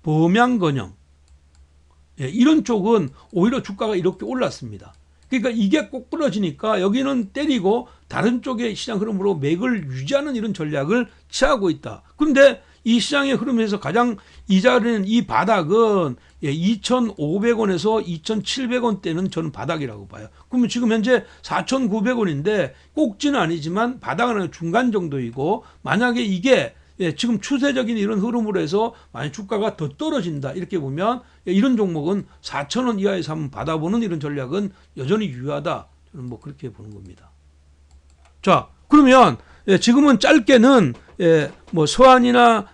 범양건영 이런 쪽은 오히려 주가가 이렇게 올랐습니다. 그러니까 이게 꼭 부러지니까 여기는 때리고 다른 쪽의 시장 흐름으로 맥을 유지하는 이런 전략을 취하고 있다. 그런데 이 시장의 흐름에서 가장 이자리는 이 바닥은 2,500원에서 2,700원대는 저는 바닥이라고 봐요. 그러면 지금 현재 4,900원인데 꼭지는 아니지만 바닥은 중간 정도이고, 만약에 이게 지금 추세적인 이런 흐름으로 해서 만약 주가가 더 떨어진다 이렇게 보면 이런 종목은 4,000원 이하에서 한번 받아보는 이런 전략은 여전히 유효하다. 저는 뭐 그렇게 보는 겁니다. 자, 그러면 지금은 짧게는 뭐 서원이나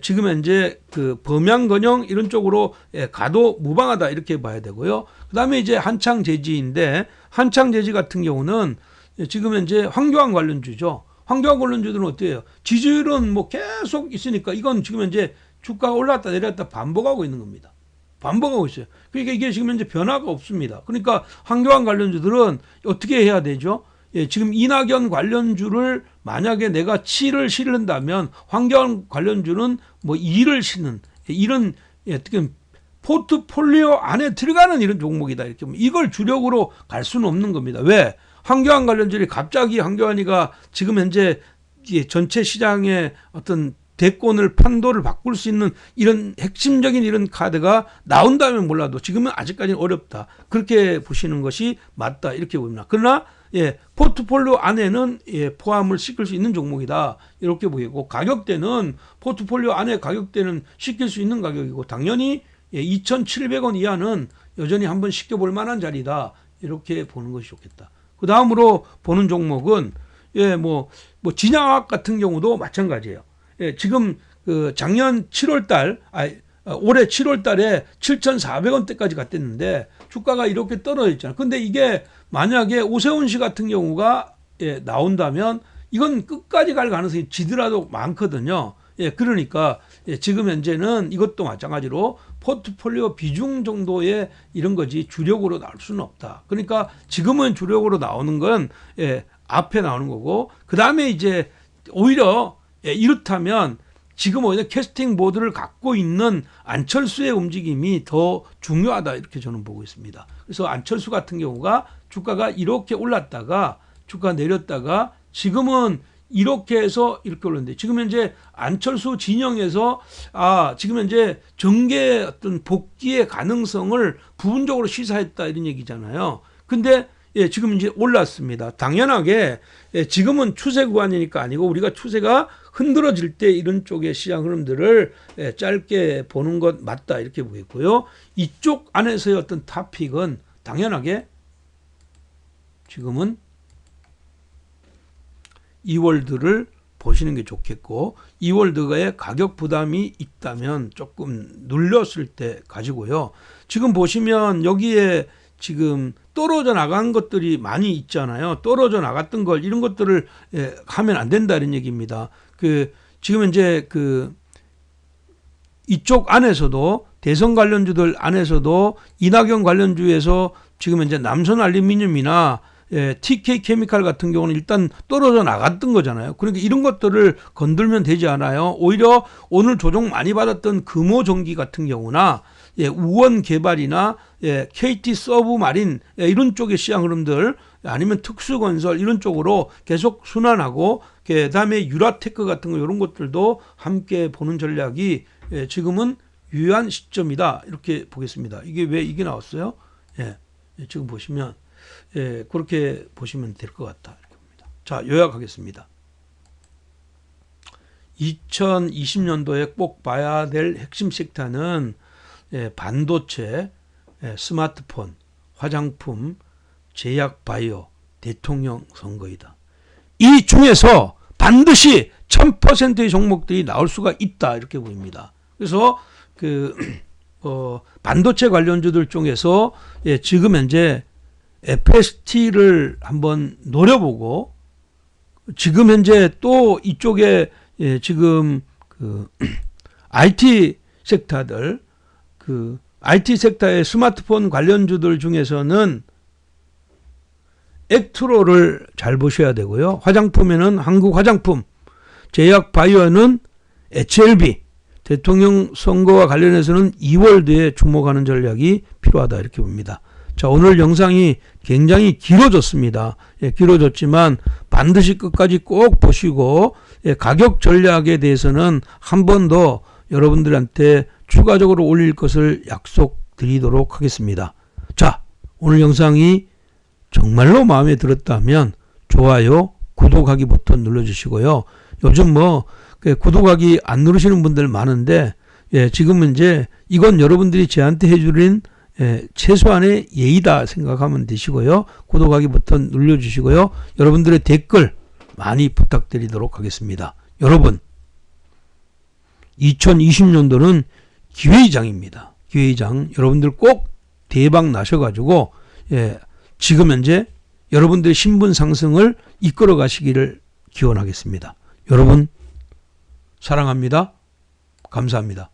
지금 현재 그 범양건영 이런 쪽으로 가도 무방하다 이렇게 봐야 되고요. 그다음에 이제 한창제지인데, 한창제지 같은 경우는 지금 현재 황교안 관련주죠. 황교안 관련주들은 어때요? 지지율은 뭐 계속 있으니까 이건 지금 현재 주가가 올랐다 내렸다 반복하고 있는 겁니다. 반복하고 있어요. 그러니까 이게 지금 현재 변화가 없습니다. 그러니까 황교안 관련주들은 어떻게 해야 되죠? 지금 이낙연 관련주를 만약에 내가 7을 실른다면 황교안 관련주는 뭐 2를 실는 이런 어떻게 포트폴리오 안에 들어가는 이런 종목이다. 이렇게 이걸 주력으로 갈 수는 없는 겁니다. 왜? 황교안 관련주들이 갑자기 황교안이가 지금 현재 전체 시장의 어떤 대권을 판도를 바꿀 수 있는 이런 핵심적인 이런 카드가 나온다면 몰라도 지금은 아직까지는 어렵다. 그렇게 보시는 것이 맞다. 이렇게 봅니다. 그러나 포트폴리오 안에는 포함을 시킬 수 있는 종목이다. 이렇게 보이고, 가격대는 포트폴리오 안에 가격대는 시킬 수 있는 가격이고, 당연히 2,700원 이하는 여전히 한번 시켜볼 만한 자리다. 이렇게 보는 것이 좋겠다. 그 다음으로 보는 종목은 뭐 진양학 같은 경우도 마찬가지예요. 지금 그 작년 7월달, 올해 7월달에 7,400원대까지 갔댔는데 주가가 이렇게 떨어져 있잖아요. 근데 이게 만약에 오세훈 씨 같은 경우가 나온다면 이건 끝까지 갈 가능성이 지더라도 많거든요. 그러니까 지금 현재는 이것도 마찬가지로 포트폴리오 비중 정도의 이런 거지 주력으로 나올 수는 없다. 그러니까 지금은 주력으로 나오는 건 앞에 나오는 거고, 그 다음에 이제 오히려 이렇다면 지금 오히려 캐스팅 보드를 갖고 있는 안철수의 움직임이 더 중요하다. 이렇게 저는 보고 있습니다. 그래서 안철수 같은 경우가 주가가 이렇게 올랐다가 주가 내렸다가 지금은 이렇게 해서 이렇게 올랐는데, 지금 현재 안철수 진영에서 지금 현재 정계 어떤 복귀의 가능성을 부분적으로 시사했다 이런 얘기잖아요. 근데 지금 이제 올랐습니다. 당연하게 지금은 추세 구간이니까 아니고, 우리가 추세가 흔들어질 때 이런 쪽의 시장 흐름들을 짧게 보는 것 맞다 이렇게 보겠고요. 이쪽 안에서의 어떤 탑픽은 당연하게 지금은 이월드를 보시는 게 좋겠고, 이월드의 가격 부담이 있다면 조금 눌렸을 때 가지고요. 지금 보시면 여기에 지금 떨어져 나간 것들이 많이 있잖아요. 떨어져 나갔던 걸 이런 것들을 하면 안 된다 이런 얘기입니다. 지금 이제 이쪽 안에서도 대선 관련주들 안에서도 이낙연 관련주에서 지금 이제 남선 알루미늄이나 TK 케미칼 같은 경우는 일단 떨어져 나갔던 거잖아요. 그러니까 이런 것들을 건들면 되지 않아요. 오히려 오늘 조정 많이 받았던 금호전기 같은 경우나 우원 개발이나 KT 서브마린 이런 쪽의 시장 흐름들, 아니면 특수건설 이런 쪽으로 계속 순환하고, 그다음에 유라테크 같은 거 이런 것들도 함께 보는 전략이 지금은 유효한 시점이다 이렇게 보겠습니다. 이게 왜 이게 나왔어요? 지금 보시면 그렇게 보시면 될 것 같다 이렇게 봅니다. 자, 요약하겠습니다. 2020년도에 꼭 봐야 될 핵심 섹터는 반도체, 스마트폰, 화장품, 제약, 바이오, 대통령 선거이다. 이 중에서 반드시 1000%의 종목들이 나올 수가 있다 이렇게 보입니다. 그래서 반도체 관련주들 중에서 지금 현재 FST를 한번 노려보고, 지금 현재 또 이쪽에 지금 IT 섹터들, IT 섹터의 스마트폰 관련주들 중에서는 액트로를 잘 보셔야 되고요. 화장품에는 한국 화장품, 제약바이오는 HLB, 대통령 선거와 관련해서는 2월 뒤에 주목하는 전략이 필요하다 이렇게 봅니다. 자, 오늘 영상이 굉장히 길어졌습니다. 예, 길어졌지만 반드시 끝까지 꼭 보시고 가격 전략에 대해서는 한 번 더 여러분들한테 추가적으로 올릴 것을 약속드리도록 하겠습니다. 자, 오늘 영상이 정말로 마음에 들었다면 좋아요, 구독하기 버튼 눌러주시고요. 요즘 구독하기 안 누르시는 분들 많은데 지금은 이제 이건 여러분들이 저한테 해주는 최소한의 예의다 생각하면 되시고요. 구독하기 버튼 눌러주시고요. 여러분들의 댓글 많이 부탁드리도록 하겠습니다. 여러분, 2020년도는 기회의장입니다. 기회의장. 여러분들 꼭 대박 나셔가지고 지금 현재 여러분들의 신분 상승을 이끌어 가시기를 기원하겠습니다. 여러분 사랑합니다. 감사합니다.